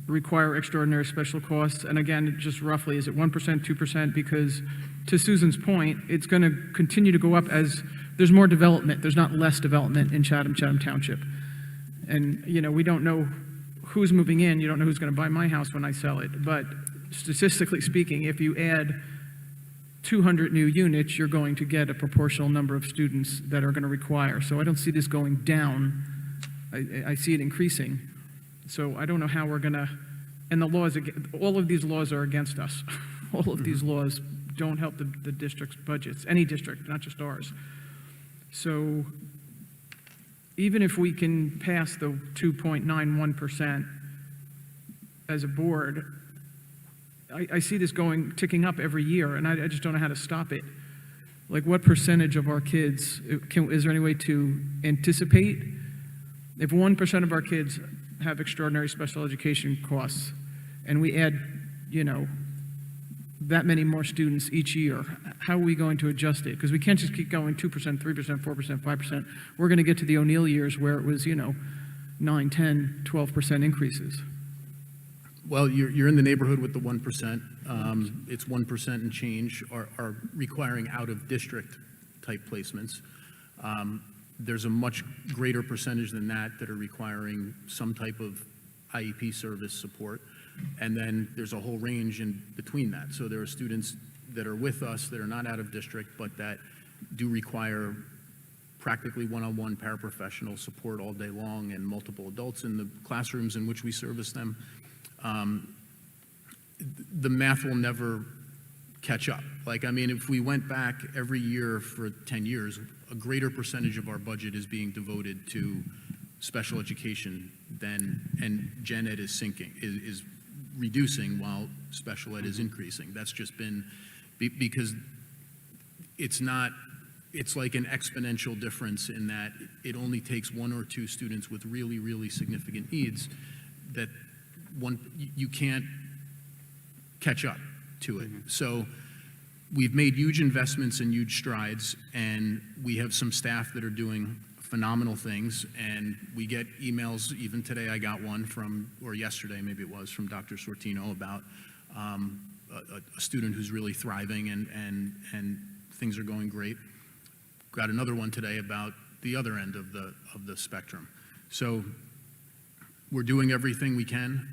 require extraordinary special costs? And again, just roughly, is it 1%, 2%? Because to Susan's point, it's going to continue to go up as there's more development. There's not less development in Chatham Township. And, we don't know who's moving in. You don't know who's going to buy my house when I sell it. But statistically speaking, if you add 200 new units, you're going to get a proportional number of students that are going to require. So I don't see this going down. I see it increasing. So I don't know how we're going to, and the laws, all of these laws are against us. All of these laws don't help the district's budgets, any district, not just ours. So even if we can pass the 2.91% as a board, I see this ticking up every year, and I just don't know how to stop it. Like, what percentage of our kids, is there any way to anticipate? If 1% of our kids have extraordinary special education costs, and we add, that many more students each year, how are we going to adjust it? Because we can't just keep going 2%, 3%, 4%, 5%. We're going to get to the O'Neill years where it was, 9, 10, 12% increases. Well, you're in the neighborhood with the 1%. It's 1% and change are requiring out-of-district type placements. There's a much greater percentage than that are requiring some type of IEP service support. And then there's a whole range in between that. So there are students that are with us that are not out of district, but that do require practically one-on-one paraprofessional support all day long and multiple adults in the classrooms in which we service them. The math will never catch up. If we went back every year for 10 years, a greater percentage of our budget is being devoted to special education and gen ed is sinking, is reducing while special ed is increasing. That's just been because it's like an exponential difference in that it only takes 1 or 2 students with really, really significant needs that you can't catch up to it. So we've made huge investments and huge strides, and we have some staff that are doing phenomenal things, and we get emails. Even today I got one or yesterday maybe it was, from Dr. Sortino about a student who's really thriving and things are going great. Got another one today about the other end of the spectrum. So we're doing everything we can.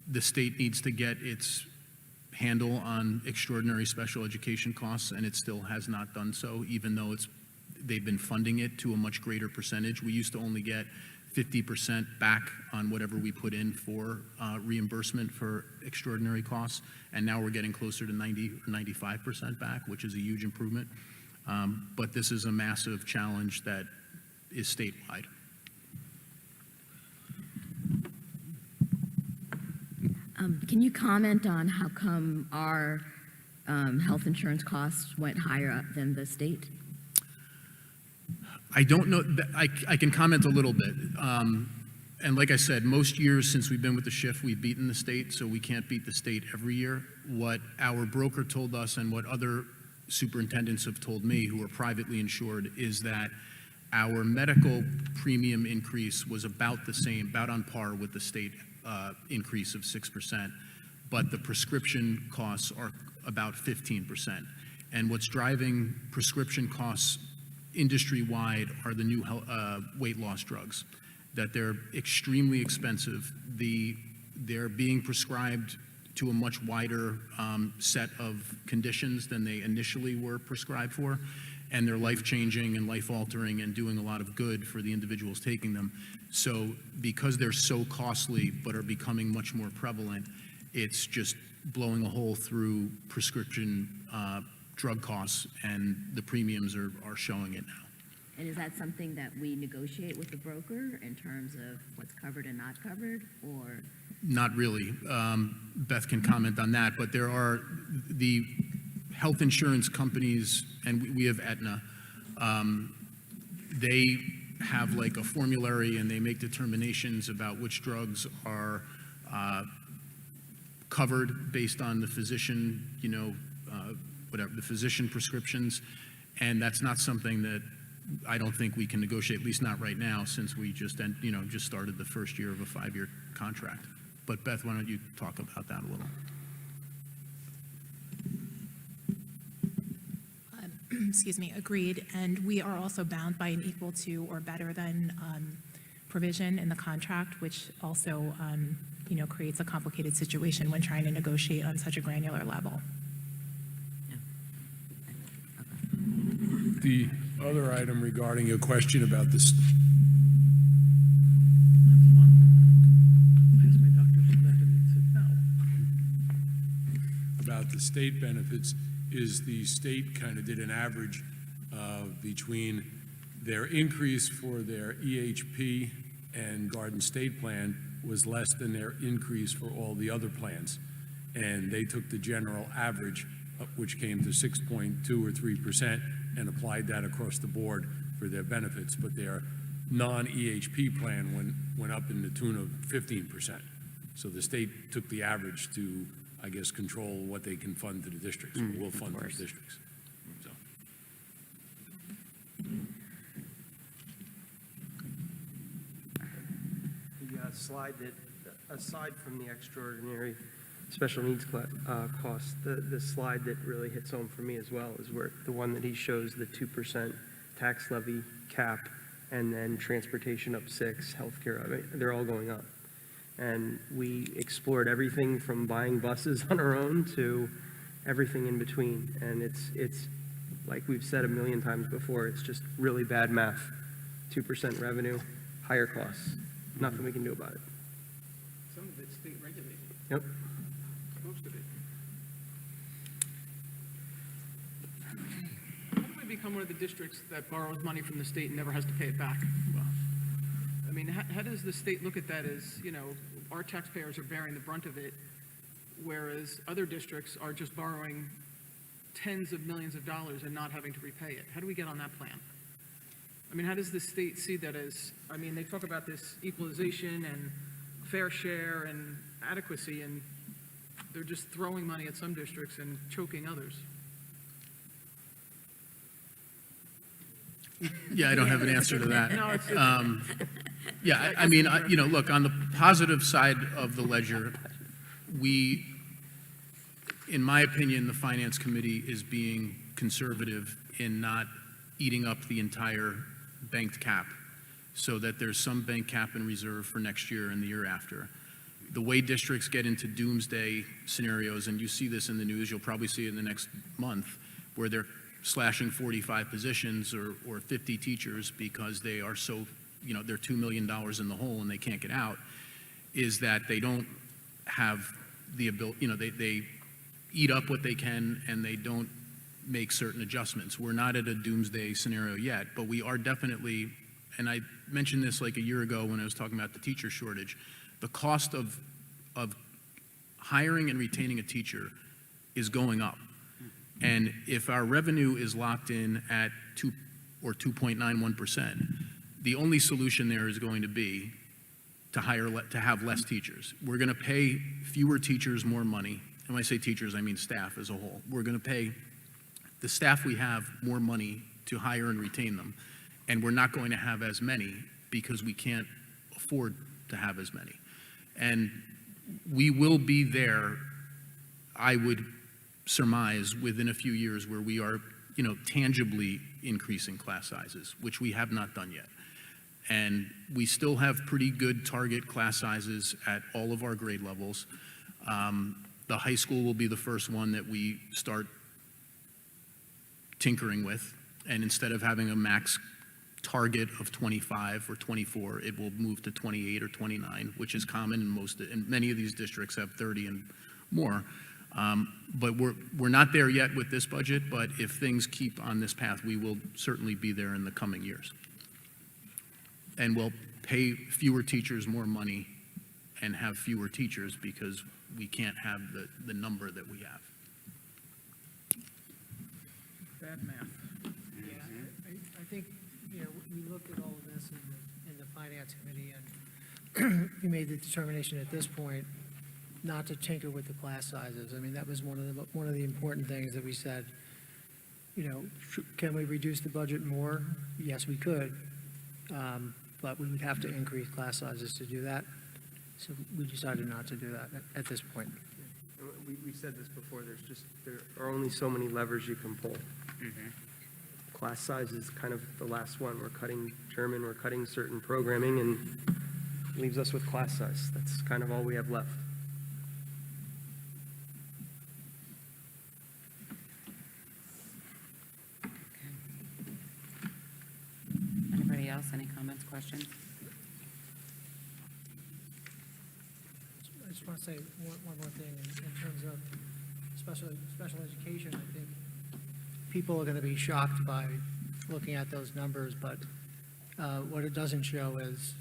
The state needs to get its handle on extraordinary special education costs, and it still has not done so, even though they've been funding it to a much greater percentage. We used to only get 50% back on whatever we put in for reimbursement for extraordinary costs, and now we're getting closer to 90 or 95% back, which is a huge improvement. But this is a massive challenge that is statewide. Can you comment on how come our health insurance costs went higher up than the state? I don't know. I can comment a little bit. And like I said, most years since we've been with the shift, we've beaten the state, so we can't beat the state every year. What our broker told us and what other superintendents have told me who are privately insured is that our medical premium increase was about the same, about on par with the state increase of 6%, but the prescription costs are about 15%. And what's driving prescription costs industry-wide are the new weight loss drugs, that they're extremely expensive. They're being prescribed to a much wider set of conditions than they initially were prescribed for, and they're life-changing and life-altering and doing a lot of good for the individuals taking them. So because they're so costly but are becoming much more prevalent, it's just blowing a hole through prescription drug costs, and the premiums are showing it now. And is that something that we negotiate with the broker in terms of what's covered and not covered, or? Not really. Beth can comment on that, but there are the health insurance companies, and we have Aetna, they have like a formulary and they make determinations about which drugs are covered based on the physician, whatever, the physician prescriptions, and that's not something that I don't think we can negotiate, at least not right now, since we just started the first year of a 5-year contract. But Beth, why don't you talk about that a little? Excuse me, agreed. And we are also bound by an equal to or better than provision in the contract, which also, creates a complicated situation when trying to negotiate on such a granular level. The other item regarding your question about this, about the state benefits, is the state kind of did an average between their increase for their EHP and Garden State plan was less than their increase for all the other plans. and they took the general average, which came to 6.2 or 3%, and applied that across the board for their benefits, but their non-EHP plan went up in the tune of 15%. So the state took the average to, I guess, control what they can fund to the districts, or will fund to the districts. So. The slide that, aside from the extraordinary special needs costs, the slide that really hits home for me as well is where the one that he shows the 2% tax levy cap, and then transportation up 6, healthcare, I mean, they're all going up. And we explored everything from buying buses on our own to everything in between. And it's like we've said a million times before, it's just really bad math. 2% revenue, higher costs. Nothing we can do about it. Some of it's state regulated, Yep. most of it. How do we become one of the districts that borrows money from the state and never has to pay it back? I mean, how does the state look at that as, you know, our taxpayers are bearing the brunt of it, whereas other districts are just borrowing tens of millions of dollars and not having to repay it? How do we get on that plan? I mean, how does the state see that as, I mean, they talk about this equalization and fair share and adequacy, and they're just throwing money at some districts and choking others. Yeah, I don't have an answer to that. No, it's, Yeah, I mean, you know, look, on the positive side of the ledger, we, in my opinion, the Finance Committee is being conservative in not eating up the entire banked cap, so that there's some bank cap in reserve for next year and the year after. The way districts get into doomsday scenarios, and you see this in the news, you'll probably see it in the next month, where they're slashing 45 positions or 50 teachers because they are so, you know, they're $2 million in the hole and they can't get out, is that they don't have the ability, you know, they eat up what they can and they don't make certain adjustments. We're not at a doomsday scenario yet, but we are definitely, and I mentioned this like a year ago when I was talking about the teacher shortage, the cost of hiring and retaining a teacher is going up. And if our revenue is locked in at 2 or 2.91%, the only solution there is going to be to have less teachers. We're going to pay fewer teachers more money. And when I say teachers, I mean staff as a whole. We're going to pay the staff we have more money to hire and retain them. And we're not going to have as many because we can't afford to have as many. And we will be there, I would surmise, within a few years where we are, you know, tangibly increasing class sizes, which we have not done yet. And we still have pretty good target class sizes at all of our grade levels. The high school will be the first one that we start tinkering with. And instead of having a max target of 25 or 24, it will move to 28 or 29, which is common in most, and many of these districts have 30 and more. But we're not there yet with this budget, but if things keep on this path, we will certainly be there in the coming years. And we'll pay fewer teachers more money and have fewer teachers because we can't have the number that we have. bad math. Yeah, I think, you know, we looked at all of this in the Finance Committee, and we made the determination at this point not to tinker with the class sizes. I mean, that was one of the important things that we said, you know, can we reduce the budget more? Yes, we could, but we would have to increase class sizes to do that. So we decided not to do that at this point. We said this before, there are only so many levers you can pull. Class size is kind of the last one. We're cutting German, we're cutting certain programming, and leaves us with class size. That's kind of all we have left. Anybody else, any comments, questions? I just want to say one more thing in terms of special education. I think people are going to be shocked by looking at those numbers, but what it doesn't show is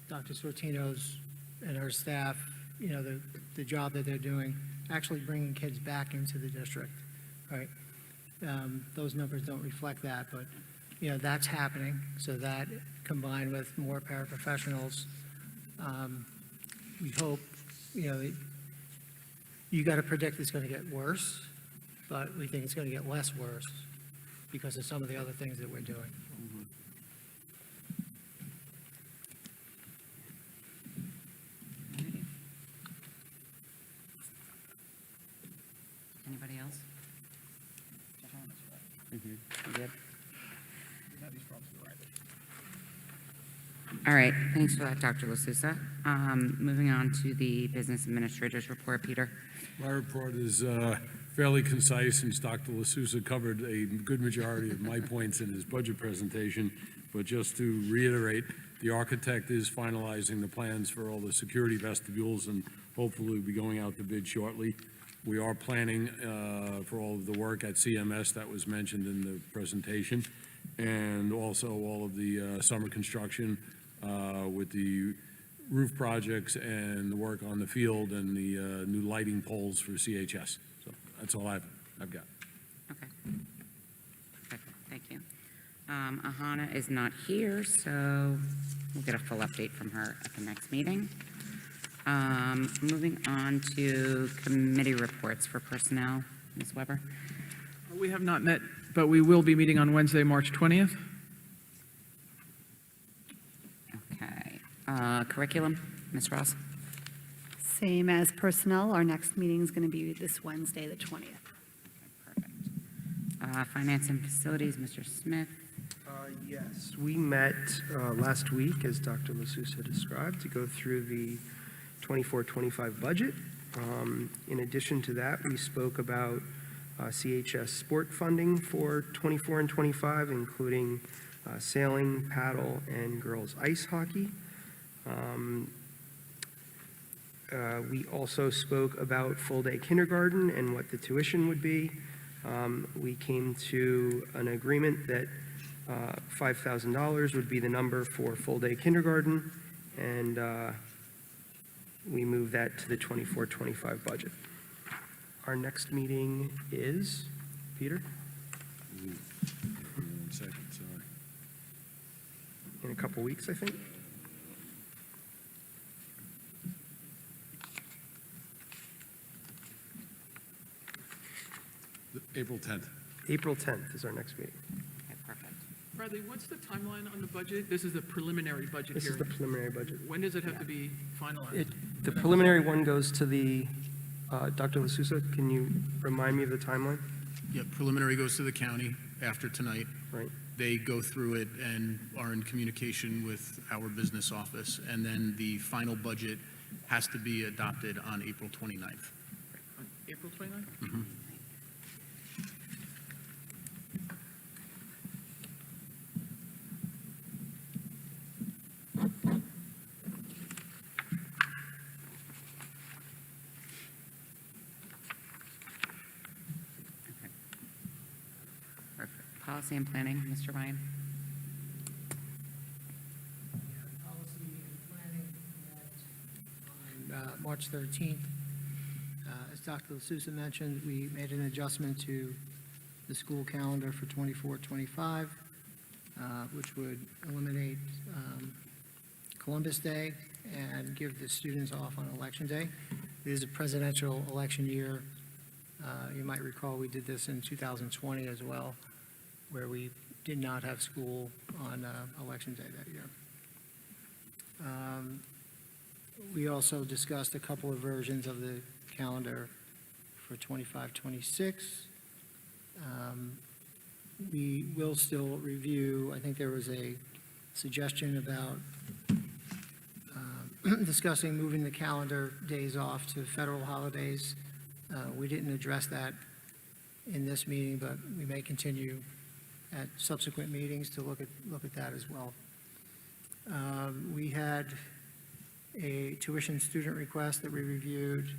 Dr. Sortino's and her staff you know, the job that they're doing, actually bringing kids back into the district, right? Those numbers don't reflect that, but, you know, that's happening. So that combined with more paraprofessionals, we hope, you know, you got to predict it's going to get worse, but we think it's going to get less worse because of some of the other things that we're doing. Anybody else? You good? All right, thanks for that, Dr. LaSusa. Moving on to the business administrator's report, Peter. My report is fairly concise, since Dr. LaSusa covered a good majority of my points in his budget presentation. But just to reiterate, the architect is finalizing the plans for all the security vestibules, and hopefully will be going out to bid shortly. We are planning for all of the work at CMS that was mentioned in the presentation, and also all of the summer construction with the roof projects and the work on the field and the new lighting poles for CHS. So that's all I've got. Okay. Perfect, thank you. Ahana is not here, so we'll get a full update from her at the next meeting. Moving on to committee reports for personnel. Ms. Weber? We have not met, but we will be meeting on Wednesday, March 20th. Okay. Curriculum, Ms. Ross? Same as personnel, our next meeting is going to be this Wednesday, the 20th. Perfect. Finance and facilities, Mr. Smith? Yes, we met last week, as Dr. LaSusa described, to go through the 24-25 budget. In addition to that, we spoke about CHS sport funding for 24 and 25, including sailing, paddle, and girls ice hockey. We also spoke about full-day kindergarten and what the tuition would be. We came to an agreement that $5,000 would be the number for full-day kindergarten, and we moved that to the 24-25 budget. Our next meeting is, Peter? 1 second, sorry. In a couple weeks, I think. April 10th. April 10th is our next meeting. Okay, perfect. Bradley, what's the timeline on the budget? This is the preliminary budget This is hearing. the preliminary budget. When does it have to be finalized? The preliminary one goes to the, Dr. LaSusa, can you remind me of the timeline? Yeah, preliminary goes to the county after tonight. Right. They go through it and are in communication with our business office. And then the final budget has to be adopted on April 29th. April 29th? Mhm. Perfect. Policy and planning, Mr. Ryan? Policy and planning met on March 13th. As Dr. LaSusa mentioned, we made an adjustment to the school calendar for 24-25, which would eliminate Columbus Day and give the students off on Election Day. It is a presidential election year. You might recall we did this in 2020 as well, where we did not have school on Election Day that year. We also discussed a couple of versions of the calendar for 25-26. We will still review, I think there was a suggestion about discussing moving the calendar days off to federal holidays. We didn't address that in this meeting, but we may continue at subsequent meetings to look at that as well. We had a tuition student request that we reviewed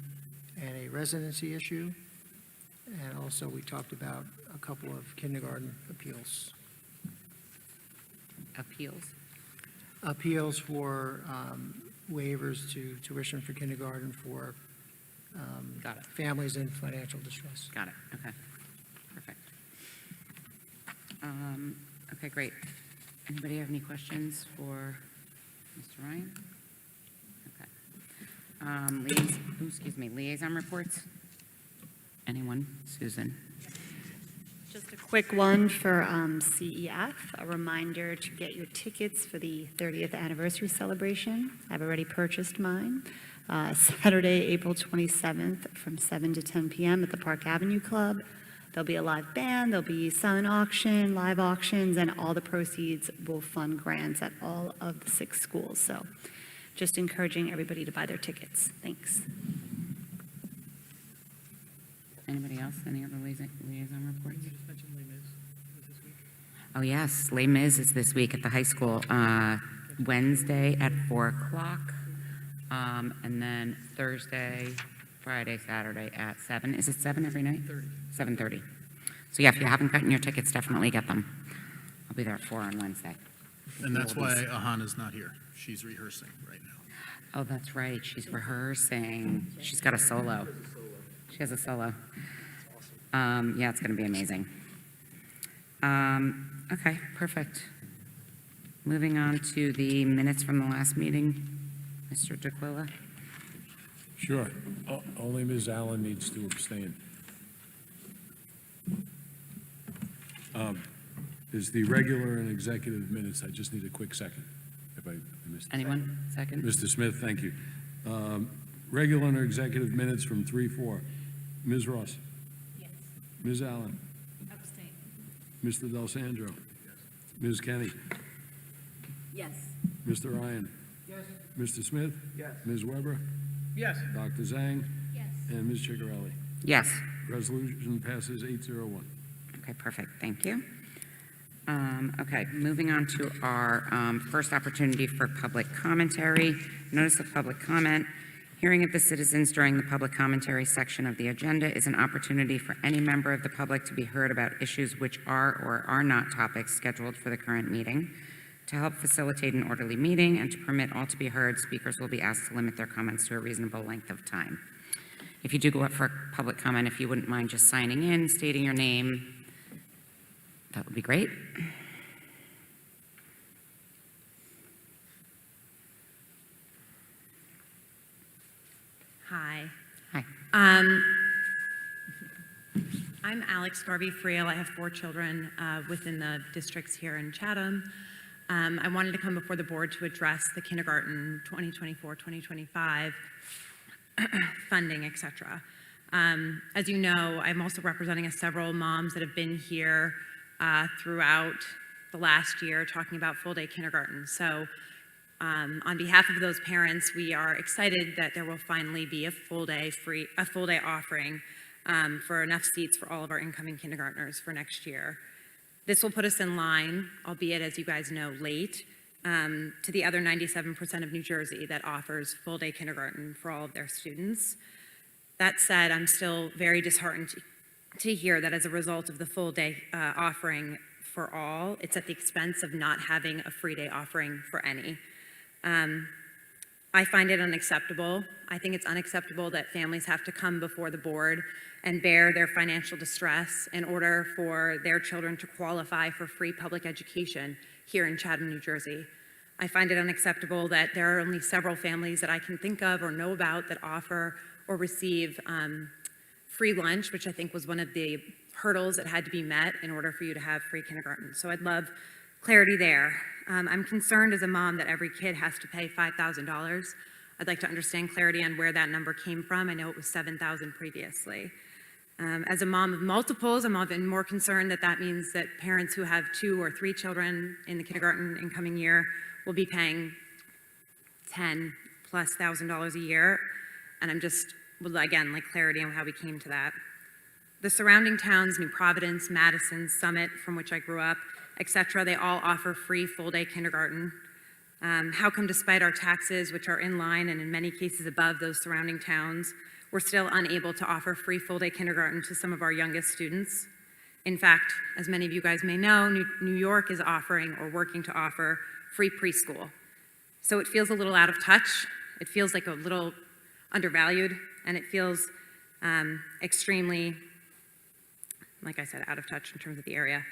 and a residency issue. And also we talked about a couple of kindergarten appeals. Appeals? Appeals for waivers to tuition for kindergarten for Got it. families in financial distress. Got it, okay. Perfect. Okay, great. Anybody have any questions for Mr. Ryan? Okay. Liaison reports? Anyone? Susan? Just a quick one for CEF, a reminder to get your tickets for the 30th anniversary celebration. I've already purchased mine. Saturday, April 27th from 7 to 10 p.m. at the Park Avenue Club. There'll be a live band, there'll be silent auction, live auctions, and all the proceeds will fund grants at all of the 6 schools. So just encouraging everybody to buy their tickets. Thanks. Anybody else? Any other liaison reports? You just mentioned Les Mis this week. Oh, yes, Les Mis is this week at the high school, Wednesday at 4 o'clock, and then Thursday, Friday, Saturday at 7. Is it 7 every night? 7:30. So yeah, if you haven't gotten your tickets, definitely get them. I'll be there at 4 on Wednesday. And that's why Ahana's not here. She's rehearsing right now. Oh, that's right, she's rehearsing. She's got a solo. She has a solo. Yeah, it's going to be amazing. Okay, perfect. Moving on to the minutes from the last meeting. Mr. DeQuilla? Sure. Only Ms. Allen needs to abstain. Is the regular and executive minutes, I just need a quick second. If I missed it. Anyone? Second? Mr. Smith, thank you. Regular and executive minutes from 3-4. Ms. Ross? Yes. Ms. Allen? Abstain. Mr. Del Sandro? Ms. Kenny? Yes. Mr. Ryan? Yes. Mr. Smith? Yes. Ms. Weber? Yes. Dr. Zhang? Yes. And Ms. Chicarelli? Yes. Resolution passes 801. Okay, perfect, thank you. Okay, moving on to our first opportunity for public commentary. Notice of public comment. Hearing of the citizens during the public commentary section of the agenda is an opportunity for any member of the public to be heard about issues which are or are not topics scheduled for the current meeting. To help facilitate an orderly meeting and to permit all to be heard, speakers will be asked to limit their comments to a reasonable length of time. If you do go up for public comment, if you wouldn't mind just signing in, stating your name, that would be great. Hi. Hi. I'm Alex Garvey-Friel. I have 4 children within the districts here in Chatham. I wanted to come before the board to address the kindergarten 2024-2025 funding, et cetera. As you know, I'm also representing several moms that have been here throughout the last year talking about full-day kindergarten. So on behalf of those parents, we are excited that there will finally be a full-day offering for enough seats for all of our incoming kindergartners for next year. This will put us in line, albeit as you guys know, late, to the other 97% of New Jersey that offers full-day kindergarten for all of their students. That said, I'm still very disheartened to hear that as a result of the full-day offering for all, it's at the expense of not having a free day offering for any. I find it unacceptable. I think it's unacceptable that families have to come before the board and bear their financial distress in order for their children to qualify for free public education here in Chatham, New Jersey. I find it unacceptable that there are only several families that I can think of or know about that offer or receive free lunch, which I think was one of the hurdles that had to be met in order for you to have free kindergarten. So I'd love clarity there. I'm concerned as a mom that every kid has to pay $5,000. I'd like to understand clarity on where that number came from. I know it was $7,000 previously. As a mom of multiples, I'm even more concerned that that means that parents who have 2 or 3 children in the kindergarten incoming year will be paying $10,000+ a year. And I'm just, would again, like clarity on how we came to that. The surrounding towns, New Providence, Madison, Summit, from which I grew up, etc., they all offer free full-day kindergarten. How come despite our taxes, which are in line and in many cases above those surrounding towns, we're still unable to offer free full-day kindergarten to some of our youngest students? In fact, as many of you guys may know, New York is offering or working to offer free preschool. So it feels a little out of touch It feels like a little undervalued, and it feels extremely, like I said, out of touch in terms of the area.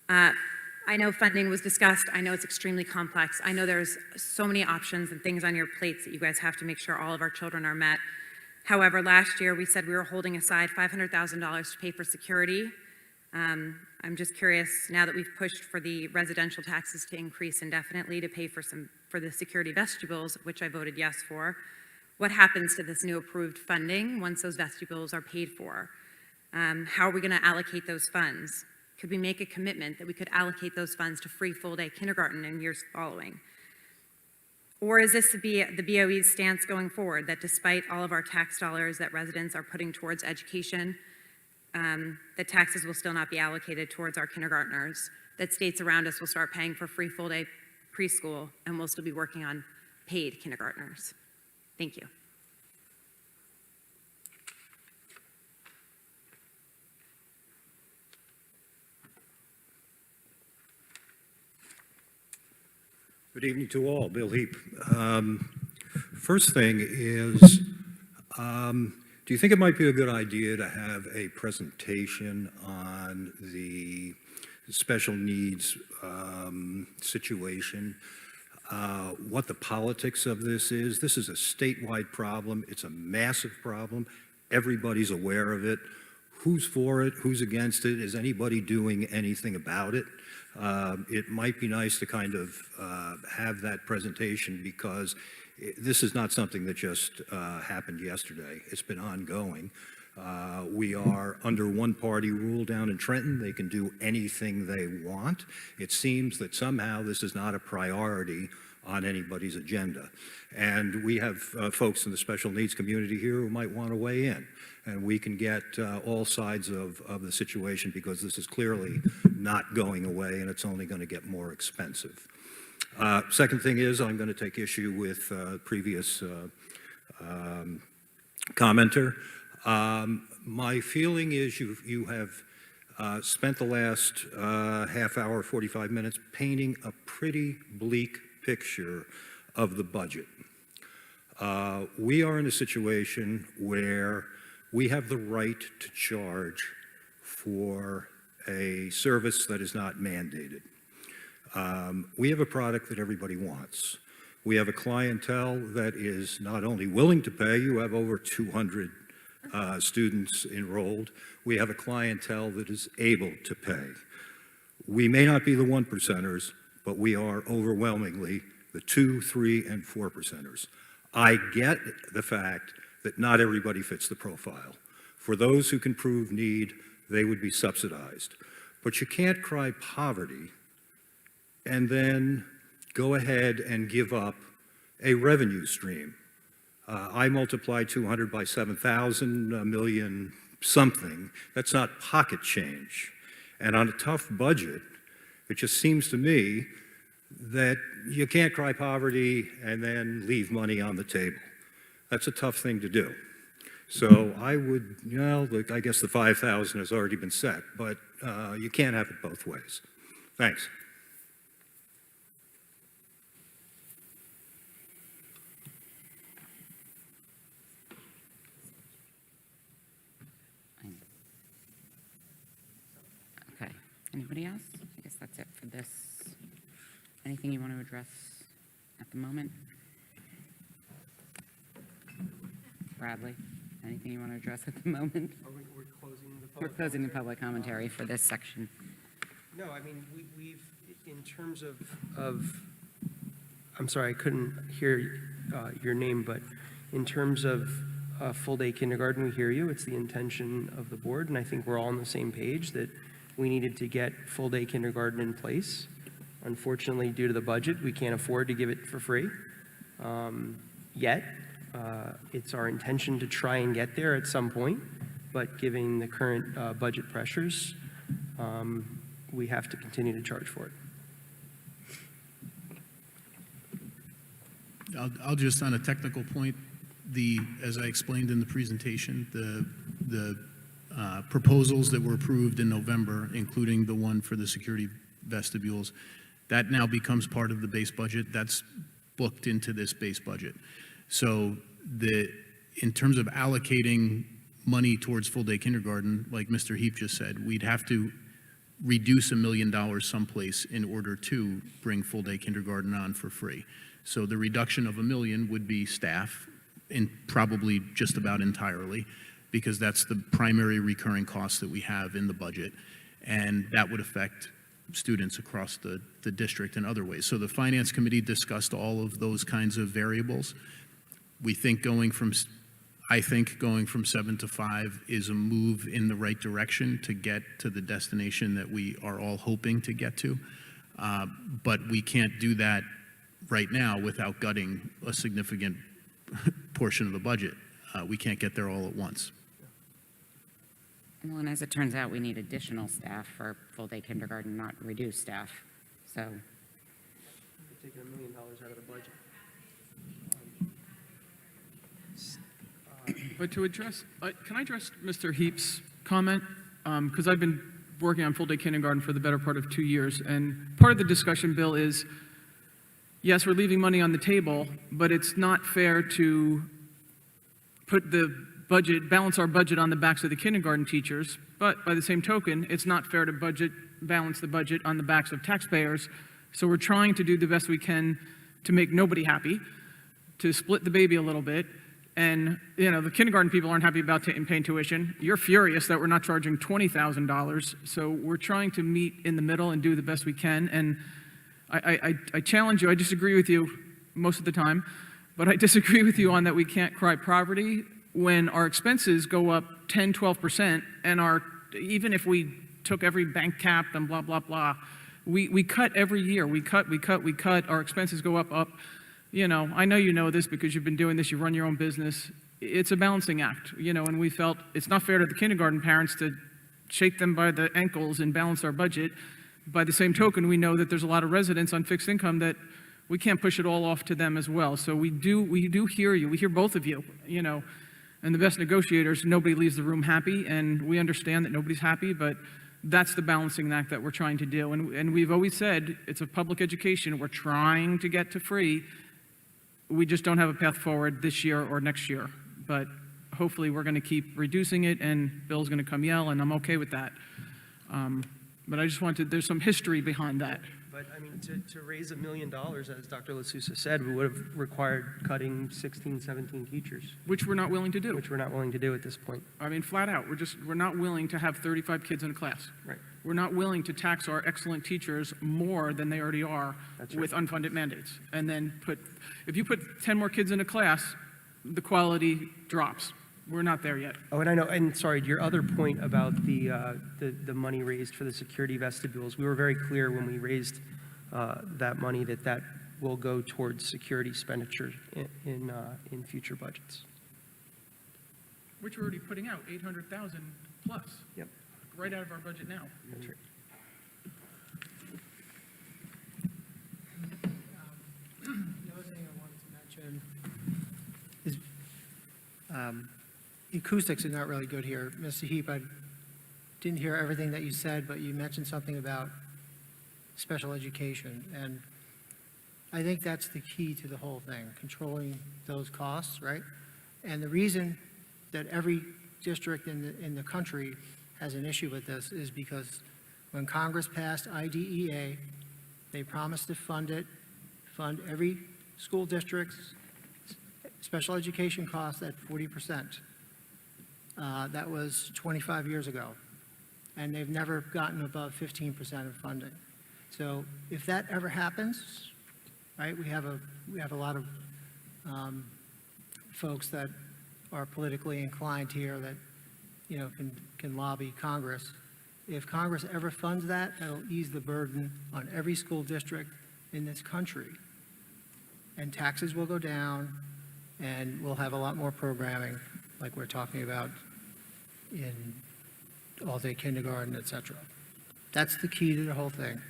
I know funding was discussed. I know it's extremely complex. I know there's so many options and things on your plates that you guys have to make sure all of our children are met. However, last year we said we were holding aside $500,000 to pay for security. I'm just curious, now that we've pushed for the residential taxes to increase indefinitely to pay for the security vestibules, which I voted yes for, what happens to this new approved funding once those vestibules are paid for? How are we going to allocate those funds? Could we make a commitment that we could allocate those funds to free full-day kindergarten in years following? Or is this the BOE's stance going forward, that despite all of our tax dollars that residents are putting towards education, that taxes will still not be allocated towards our kindergartners, that states around us will start paying for free full-day preschool, and we'll still be working on paid kindergartners? Thank you. Good evening to all. Bill Heap. First thing is, do you think it might be a good idea to have a presentation on the special needs situation? What the politics of this is? This is a statewide problem. It's a massive problem. Everybody's aware of it. Who's for it? Who's against it? Is anybody doing anything about it? It might be nice to kind of have that presentation, because this is not something that just happened yesterday. It's been ongoing. We are under one-party rule down in Trenton. They can do anything they want. It seems that somehow this is not a priority on anybody's agenda. And we have folks in the special needs community here who might want to weigh in. And we can get all sides of the situation, because this is clearly not going away, and it's only going to get more expensive. Second thing is, I'm going to take issue with previous commenter. My feeling is you have spent the last half hour, 45 minutes, painting a pretty bleak picture of the budget. We are in a situation where we have the right to charge for a service that is not mandated. We have a product that everybody wants. We have a clientele that is not only willing to pay. You have over 200 students enrolled. We have a clientele that is able to pay. We may not be the 1%ers, but we are overwhelmingly the 2%, 3%, and 4%ers. I get the fact that not everybody fits the profile. For those who can prove need, they would be subsidized. But you can't cry poverty and then go ahead and give up a revenue stream. I multiply 200 by 7,000, a million something. That's not pocket change. And on a tough budget, it just seems to me that you can't cry poverty and then leave money on the table. That's a tough thing to do. So I would, look, I guess the 5,000 has already been set, but you can't have it both ways. Thanks. Okay. Anybody else? I guess that's it for this. Anything you want to address at the moment? Bradley, anything you want to address at the moment? We're closing the public. We're closing the public commentary for this section. No, I mean, we've, in terms of, I'm sorry, I couldn't hear your name, but in terms of full-day kindergarten, we hear you. It's the intention of the board, and I think we're all on the same page that we needed to get full-day kindergarten in place. Unfortunately, due to the budget, we can't afford to give it for free yet. It's our intention to try and get there at some point, but given the current budget pressures, we have to continue to charge for it. I'll just, on a technical point, as I explained in the presentation, the proposals that were approved in November, including the one for the security vestibules, that now becomes part of the base budget. That's booked into this base budget. So in terms of allocating money towards full-day kindergarten, like Mr. Heap just said, we'd have to reduce $1 million someplace in order to bring full-day kindergarten on for free. So the reduction of $1 million would be staff, and probably just about entirely, because that's the primary recurring cost that we have in the budget, and that would affect students across the district in other ways. So the Finance Committee discussed all of those kinds of variables. I think going from 7 to 5 is a move in the right direction to get to the destination that we are all hoping to get to. But we can't do that right now without gutting a significant portion of the budget. We can't get there all at once. Well, and as it turns out, we need additional staff for full-day kindergarten, not reduced staff. So, We're taking $1 million out of the budget. But to address, can I address Mr. Heap's comment? Because I've been working on full-day kindergarten for the better part of 2 years, and part of the discussion, Bill, is, yes, we're leaving money on the table, but it's not fair to put the budget, balance our budget on the backs of the kindergarten teachers, but by the same token, it's not fair to balance the budget on the backs of taxpayers. So we're trying to do the best we can to make nobody happy, to split the baby a little bit. And, you know, the kindergarten people aren't happy about paying tuition. You're furious that we're not charging $20,000. So we're trying to meet in the middle and do the best we can. And I challenge you, I disagree with you most of the time, but I disagree with you on that we can't cry poverty when our expenses go up 10, 12%, and even if we took every bank cap and blah, blah, blah, we cut every year. We cut, our expenses go up. You know, I know you know this because you've been doing this, you run your own business. It's a balancing act, you know, and we felt it's not fair to the kindergarten parents to shake them by the ankles and balance our budget. By the same token, we know that there's a lot of residents on fixed income that we can't push it all off to them as well. So we do hear you. We hear both of you, you know, and the best negotiators, nobody leaves the room happy, and we understand that nobody's happy, but that's the balancing act that we're trying to do. And we've always said it's a public education. We're trying to get to free. We just don't have a path forward this year or next year. But hopefully we're going to keep reducing it, and Bill's going to come yell, and I'm okay with that. But I just wanted, there's some history behind that. But, I mean, to raise $1 million, as Dr. LaSousa said, we would have required cutting 16, 17 teachers. Which we're not willing to do. Which we're not willing to do at this point. I mean, flat out, we're not willing to have 35 kids in a class. Right. We're not willing to tax our excellent teachers more than they already are with unfunded mandates. And then if you put 10 more kids in a class, the quality drops. We're not there yet. Oh, and I know, and sorry, your other point about the money raised for the security vestibules, we were very clear when we raised that money that will go towards security expenditure in future budgets. Which we're already putting out, 800,000 plus. Yep. Right out of our budget now. That's right. The other thing I wanted to mention is acoustics are not really good here. Mr. Heap, I didn't hear everything that you said, but you mentioned something about special education. And I think that's the key to the whole thing, controlling those costs, right? And the reason that every district in the country has an issue with this is because when Congress passed IDEA, they promised to fund every school district's special education costs at 40%. That was 25 years ago, and they've never gotten above 15% of funding. So if that ever happens, right, we have a lot of folks that are politically inclined here that, you know, can lobby Congress. If Congress ever funds that, that'll ease the burden on every school district in this country. And taxes will go down, and we'll have a lot more programming like we're talking about in all-day kindergarten, et cetera. That's the key to the whole thing.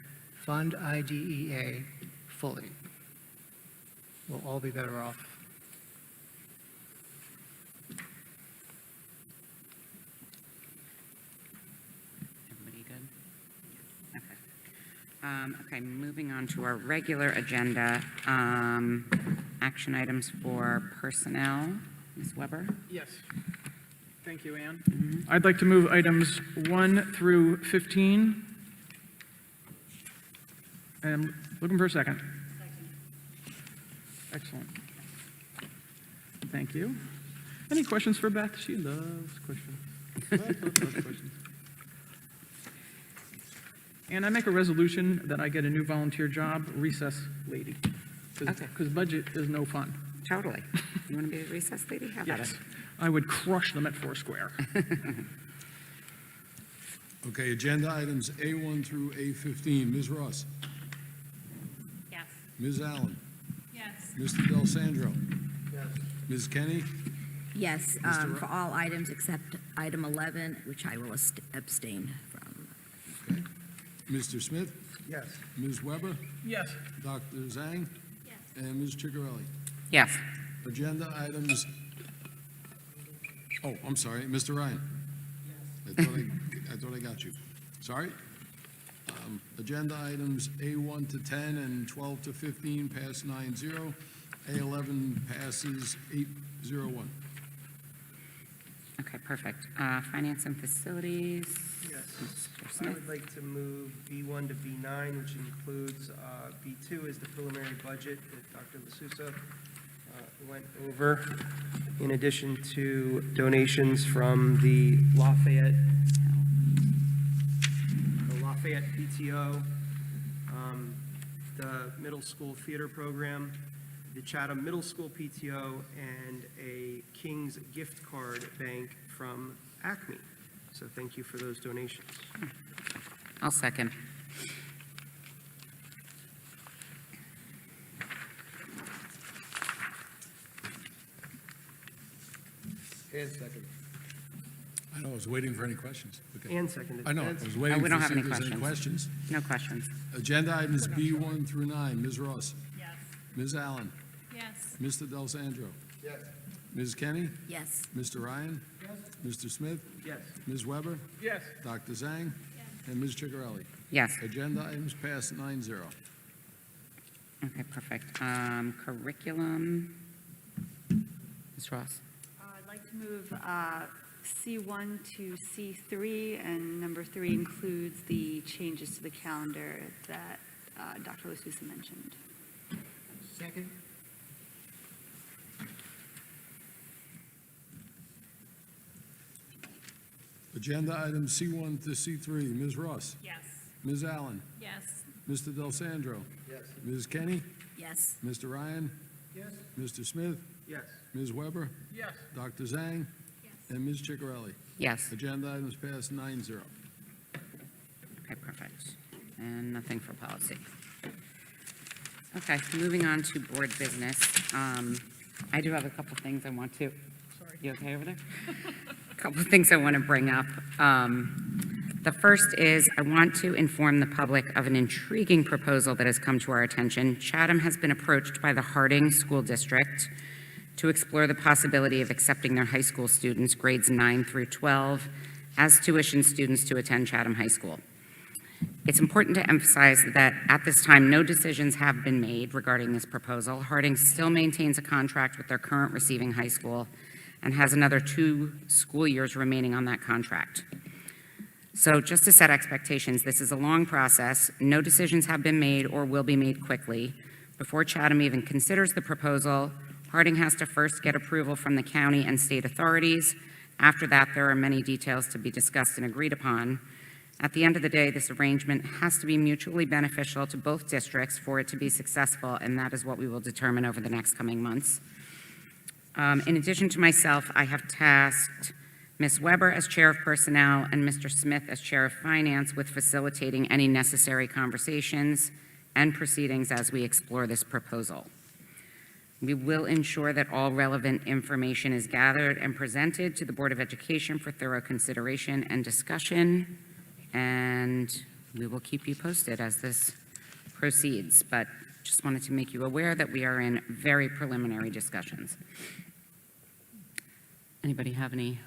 Fund IDEA fully. We'll all be better off. Everybody good? Okay. Okay, moving on to our regular agenda. Action items for personnel. Ms. Weber? Yes. Thank you, Ann. I'd like to move items 1 through 15. And looking for a second. Excellent. Thank you. Any questions for Beth? She loves questions. Loves questions. And I make a resolution that I get a new volunteer job, recess lady. Okay. Because budget is no fun. Totally. You want to be a recess lady? How about it? Yes. I would crush them at Foursquare. Okay, agenda items A1 through A15. Ms. Ross? Yes. Ms. Allen? Yes. Mr. Del Sandro? Ms. Kenny? Yes, Mr. for all items except item 11, which I will abstain from. Okay. Mr. Smith? Yes. Ms. Weber? Yes. Dr. Zhang? Yes. And Ms. Chicarelli? Yes. Agenda items, oh, I'm sorry, Mr. Ryan? I thought I got you. Sorry? Agenda items A1 to 10 and 12 to 15 pass 9-0. A11 passes 8-0-1. Okay, perfect. Finance and facilities. Yes. Mr. I Smith? would like to move B1 to B9, which includes B2 is the preliminary budget that Dr. LaSusa went over, in addition to donations from the Lafayette PTO, the middle school theater program, the Chatham Middle School PTO, and a King's gift card bank from Acme. So thank you for those donations. I'll second. And second. I know, I was waiting for any questions. Okay. And seconded. I know, I was waiting we to don't have see any if there's any questions. questions. No questions. Agenda items B1 through 9. Ms. Ross? Yes. Ms. Allen? Yes. Mr. Del Sandro? Yes. Ms. Kenny? Yes. Mr. Ryan? Mr. Smith? Yes. Ms. Weber? Yes. Dr. Zhang? And Ms. Chicarelli? Yes. Agenda items pass 9-0. Okay, perfect. Curriculum. Ms. Ross? I'd like to move C1 to C3, and number 3 includes the changes to the calendar that Dr. LaSusa mentioned. Second? Agenda items C1 to C3. Ms. Ross? Yes. Ms. Allen? Yes. Mr. Del Sandro? Yes. Ms. Kenny? Yes. Mr. Ryan? Yes. Mr. Smith? Yes. Ms. Weber? Yes. Dr. Zhang? Yes. And Ms. Chicarelli? Yes. Agenda items pass 9-0. Okay, perfect. And nothing for policy. Okay, moving on to board business. I do have a couple things I want to, you okay over there? A couple of things I want to bring up. The first is I want to inform the public of an intriguing proposal that has come to our attention. Chatham has been approached by the Harding School District to explore the possibility of accepting their high school students, grades 9 through 12, as tuition students to attend Chatham High School. It's important to emphasize that at this time, no decisions have been made regarding this proposal. Harding still maintains a contract with their current receiving high school and has another 2 school years remaining on that contract. So just to set expectations, this is a long process. No decisions have been made or will be made quickly. Before Chatham even considers the proposal, Harding has to first get approval from the county and state authorities. After that, there are many details to be discussed and agreed upon. At the end of the day, this arrangement has to be mutually beneficial to both districts for it to be successful, and that is what we will determine over the next coming months. In addition to myself, I have tasked Ms. Weber as Chair of Personnel and Mr. Smith as Chair of Finance with facilitating any necessary conversations and proceedings as we explore this proposal. We will ensure that all relevant information is gathered and presented to the Board of Education for thorough consideration and discussion, and we will keep you posted as this proceeds. But just wanted to make you aware that we are in very preliminary discussions. Anybody have any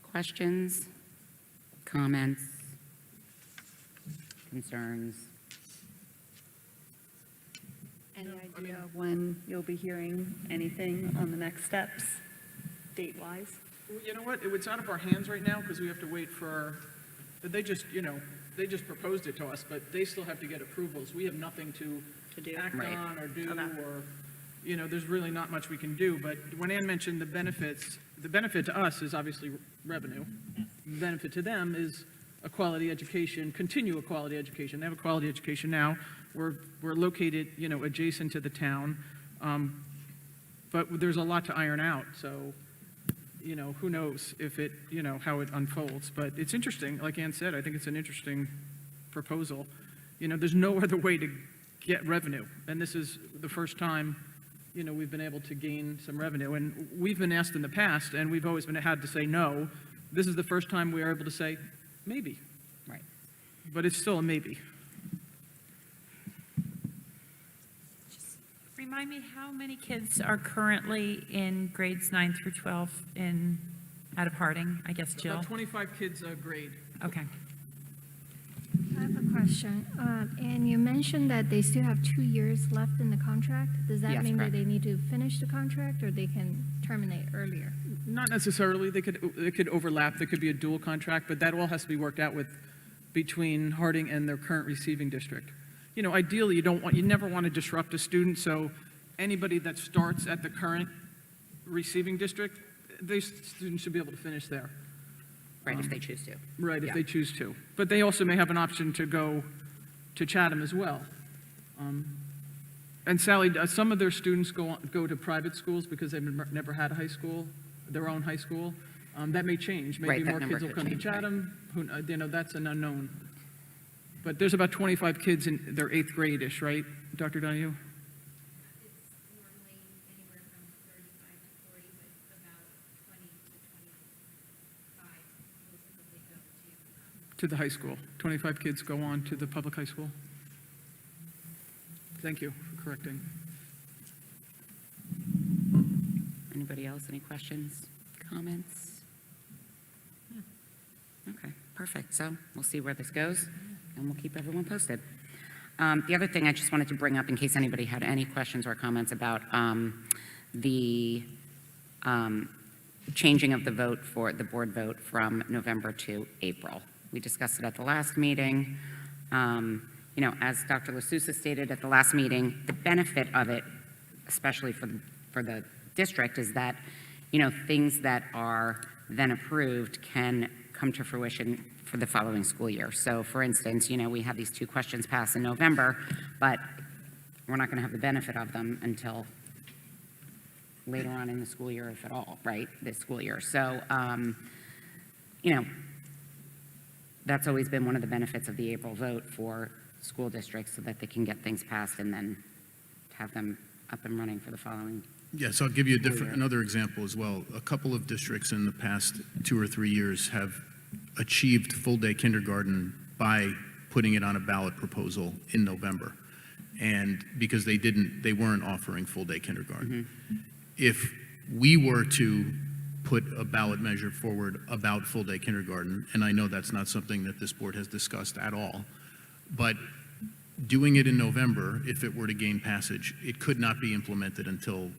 questions, comments, concerns? mean- idea when you'll be hearing anything on the next steps, date-wise? Well, you know what, it's out of our hands right now, because we have to wait for, they just, they just proposed it to us, but they still have to get approvals. We have nothing to Do. act Right. on or do, Okay. or, there's really not much we can do. But when Ann mentioned the benefits, the benefit to us is obviously revenue. The benefit to them is a quality education, continue a quality education. They have a quality education now. We're located, adjacent to the town. But there's a lot to iron out, so, who knows if it, how it unfolds. But it's interesting, like Ann said, I think it's an interesting proposal. There's no other way to get revenue, and this is the first time, we've been able to gain some revenue. And we've been asked in the past, and we've always had to say no. This is the first time we are able to say maybe. Right. But it's still a maybe. Remind me, how many kids are currently in grades 9 through 12 out of Harding, I guess, Jill? About 25 kids a grade. Okay. I have a question. And you mentioned that they still have 2 years left in the contract. Does that Yes, mean correct. that they need to finish the contract or they can terminate earlier? Not necessarily. They could overlap. There could be a dual contract, but that all has to be worked out between Harding and their current receiving district. Ideally, you never want to disrupt a student, so anybody that starts at the current receiving district, these students should be able to finish there. Right, if they choose to. Right, if Yeah. they choose to. But they also may have an option to go to Chatham as well. And Sally, some of their students go to private schools because they've never had a high school, their own high school. That may change. Right, Maybe that more number kids will could come to change, right. Chatham. That's an unknown. But there's about 25 kids in their 8th grade-ish, right, Dr. Donahue? It's normally anywhere from 35 to 40, but about 20 to 25 will typically go To the high school. 25 kids go on to the public high school. Thank you for correcting. Anybody else, any questions, comments? Okay, perfect. So we'll see where this goes, and we'll keep everyone posted. The other thing I just wanted to bring up, in case anybody had any questions or comments about the changing of the vote for the board vote from November to April. We discussed it at the last meeting. As Dr. LaSousa stated at the last meeting, the benefit of it, especially for the district, is that, things that are then approved can come to fruition for the following school year. So, for instance, we had these 2 questions passed in November, but we're not going to have the benefit of them until later on in the school year, if at all, right, this school year. So, that's always been one of the benefits of the April vote for school districts, so that they can get things passed and then have them up and running for the following. Yes, I'll give you another example as well. A couple of districts in the past 2 or 3 years have achieved full-day kindergarten by putting it on a ballot proposal in November. And because they weren't offering full-day kindergarten. If we were to put a ballot measure forward about full-day kindergarten, and I know that's not something that this board has discussed at all, but doing it in November, if it were to gain passage, it could not be implemented until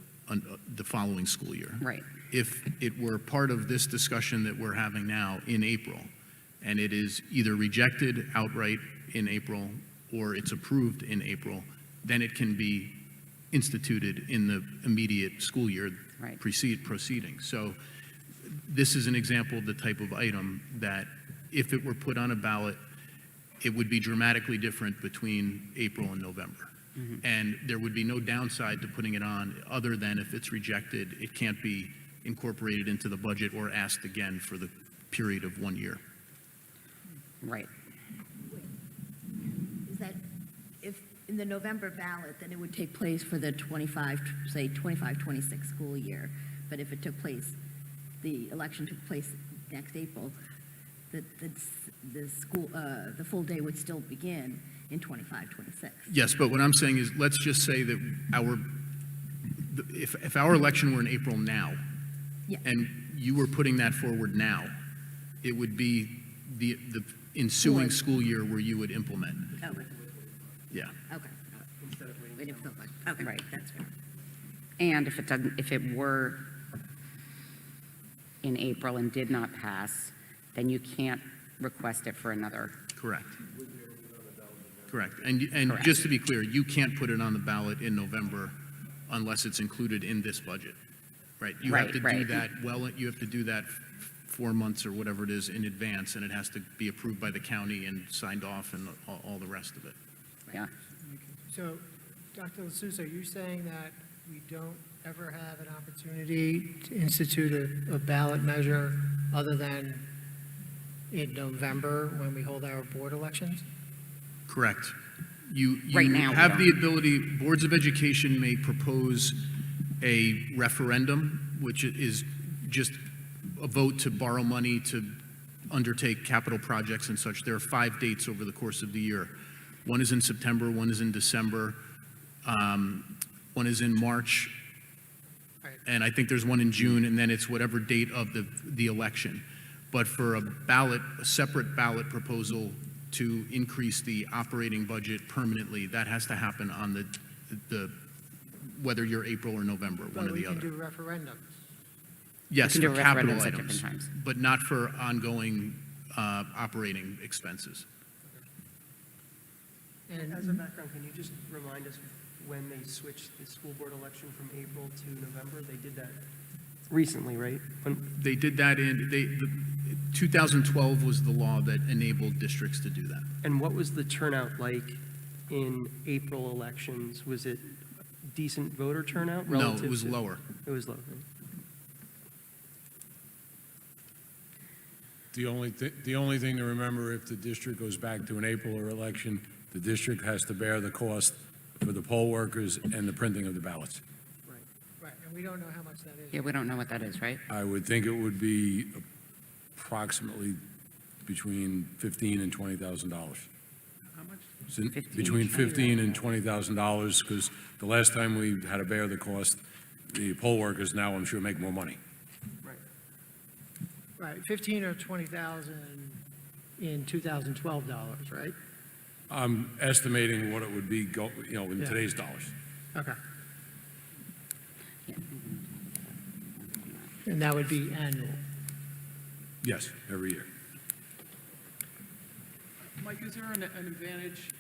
the following school year. Right. If it were part of this discussion that we're having now in April, and it is either rejected outright in April or it's approved in April, then it can be instituted in the immediate school year Right. proceeding. So this is an example of the type of item that if it were put on a ballot, it would be dramatically different between April and November. And there would be no downside to putting it on, other than if it's rejected, it can't be incorporated into the budget or asked again for the period of 1 year. Right. Is that, if in the November ballot, then it would take place for the 25-26 school year. But if it took place, the election took place next April, the full day would still begin in 25-26. Yes, but what I'm saying is, let's just say that if our election were in April now, Yeah. and you were putting that forward now, it would be the ensuing Or- school year where you would implement. Okay, Yeah. okay. We didn't put much. Okay, Right. that's fair. And if it doesn't, if it were in April and did not pass, then you can't request it for another. Correct. Correct. And Correct. just to be clear, you can't put it on the ballot in November unless it's included in this budget, right? You have Right, to do right. that, you have to do that 4 months or whatever it is in advance, and it has to be approved by the county and signed off and all the rest of it. Yeah. So, Dr. LaSusa, are you saying that we don't ever have an opportunity to institute a ballot measure other than in November when we hold our board elections? Correct. You Right now, we have the don't. ability, boards of education may propose a referendum, which is just a vote to borrow money to undertake capital projects and such. There are 5 dates over the course of the year. One is in September, one is in December, one is in March, Right. and I think there's one in June, and then it's whatever date of the election. But for a ballot, a separate ballot proposal to increase the operating budget permanently, that has to happen on the whether you're April or November, one or But we the can other. do referendums. Yes, We can for do capital referendums at items, different times. but not for ongoing operating expenses. And As a background, can you just remind us when they switched the school board election from April to November? They did that recently, right? They did that 2012 was the law that enabled districts to do that. And what was the turnout like in April elections? Was it decent voter turnout No, relative it was to- lower. It was low. The only thing to remember, if the district goes back to an April election, the district has to bear the cost for the poll workers and the printing of the ballots. Right, and we don't know how much that is. Yeah, we don't know what that is, right? I would think it would be approximately between $15,000 and $20,000. How much? Between $15,000 and $20,000, because the last time we had to bear the cost, the poll workers now, I'm sure, make more money. Right, 15 or 20,000 in 2012 dollars, right? I'm estimating what it would be, in Yeah. today's dollars. Okay. And that would be annual. Yes, every year. Mike, is there an advantage?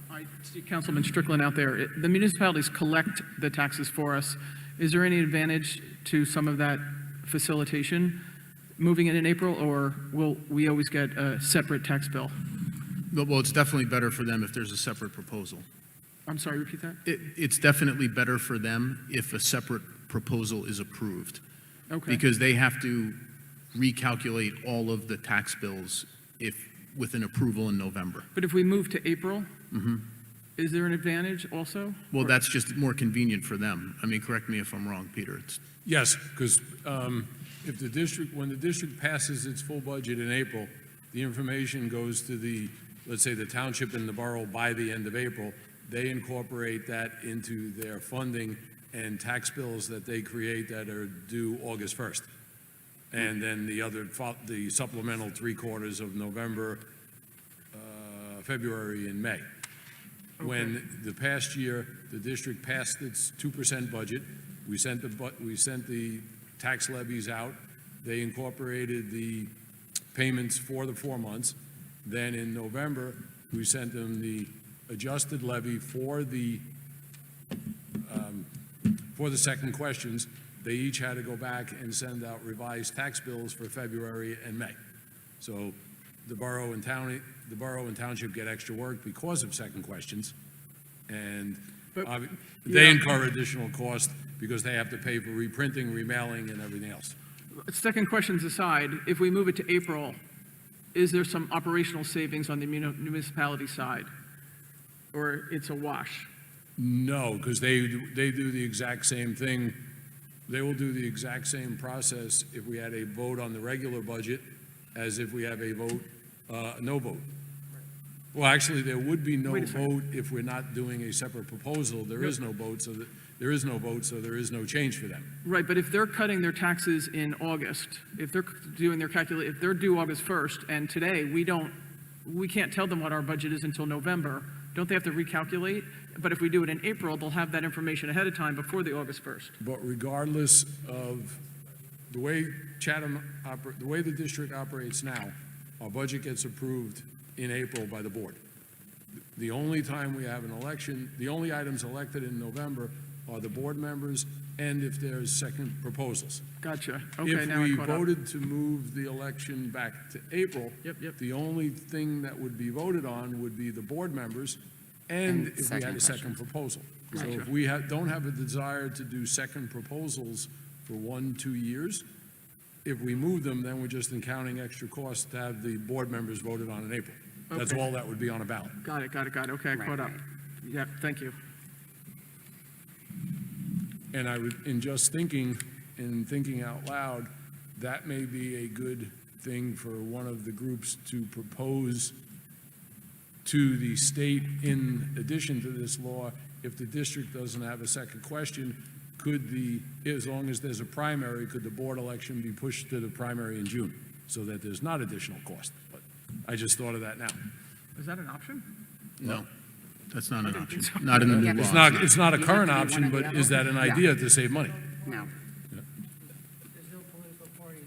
I see Councilman Strickland out there. The municipalities collect the taxes for us. Is there any advantage to some of that facilitation moving it in April, or will we always get a separate tax bill? Well, it's definitely better for them if there's a separate proposal. I'm sorry, repeat that? It's definitely better for them if a separate proposal is approved. Okay. Because they have to recalculate all of the tax bills with an approval in November. But if we move to April, is there an advantage also? Well, that's just more convenient for them. I mean, correct me if I'm wrong, Peter. Yes, because when the district passes its full budget in April, the information goes to let's say the township and the borough by the end of April. They incorporate that into their funding and tax bills that they create that are due August 1st. And then the supplemental 3/4 of November, February, and May. When the past year, the district passed its 2% budget, we sent the tax levies out. They incorporated the payments for the 4 months. Then in November, we sent them the adjusted levy for the second questions. They each had to go back and send out revised tax bills for February and May. So the borough and township get extra work because of second questions. And they incur additional cost because they have to pay for reprinting, remailing, and everything else. Second questions aside, if we move it to April, is there some operational savings on the municipality side? Or it's a wash? No, because they do the exact same thing. They will do the exact same process if we had a vote on the regular budget as if we have a vote, no vote. Well, actually, there would be no vote if we're not doing a separate proposal. There is no vote, so there is no change for them. Right, but if they're cutting their taxes in August, if they're doing their if they're due August 1st, and today we can't tell them what our budget is until November, Don't they have to recalculate? But if we do it in April, they'll have that information ahead of time before the August 1st. But regardless of the way the way the district operates now, our budget gets approved in April by the board. The only time we have an election, the only items elected in November are the board members and if there's second proposals. Gotcha. Okay, now I If we caught up. voted to move the election back to April, Yep. the only thing that would be voted on would be the board members and And if we second had a second questions. proposal. So Gotcha. if we don't have a desire to do second proposals for 1-2 years, if we move them, then we're just encountering extra costs to have the board members voted on in April. That's Okay. all that would be on a ballot. Got it. Okay, I Right, caught up. right. Yeah, thank you. And in just thinking out loud, that may be a good thing for one of the groups to propose to the state in addition to this law. If the district doesn't have a second question, as long as there's a primary, could the board election be pushed to the primary in June so that there's not additional cost? But I just thought of that now. Is that an option? No, that's not an didn't option. think so. Not in the new Yeah, law. It's not a You have current to do one option, or the but is other? that an Yeah. idea to save money? No. There's no political parties.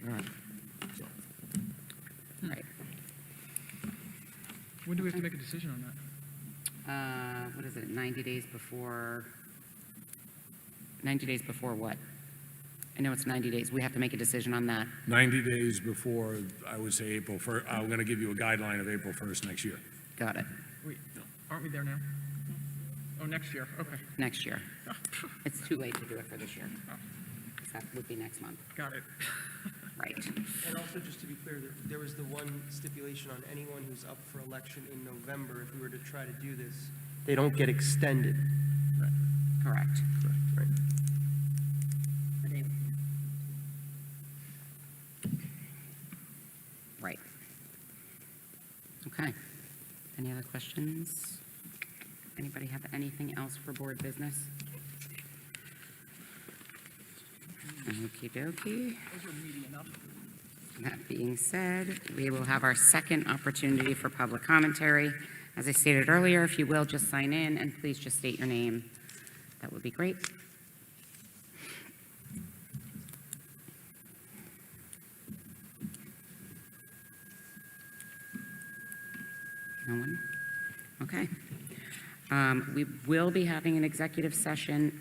All right. Right. When do we have to make a decision on that? What is it, 90 days before? 90 days before what? I know it's 90 days. We have to make a decision on that. 90 days before, I would say April 1st. I'm going to give you a guideline of April 1st next year. Got it. Wait, aren't we there now? Oh, next year, okay. Next year. It's too late to do it for this year. Oh. That would be next month. Got it. Right. And also, just to be clear, there was the one stipulation on anyone who's up for election in November, if we were to try to do this, they don't get extended. Correct. Right. Right. Okay. Any other questions? Anybody have anything else for board business? Okey dokey. Those are meaty enough. That being said, we will have our second opportunity for public commentary. As I stated earlier, if you will, just sign in and please just state your name. That would be great. No one? Okay. We will be having an executive session.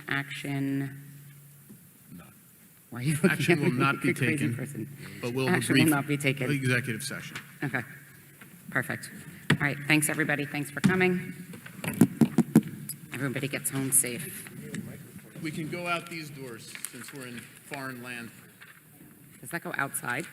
Why are you looking Action at will me not like be a crazy taken, person? but will be Action will brief. not be taken. Executive session. Okay, perfect. All right, thanks, everybody. Thanks for coming. Everybody gets home safe. We can go out these doors since we're in foreign land. Does that go outside?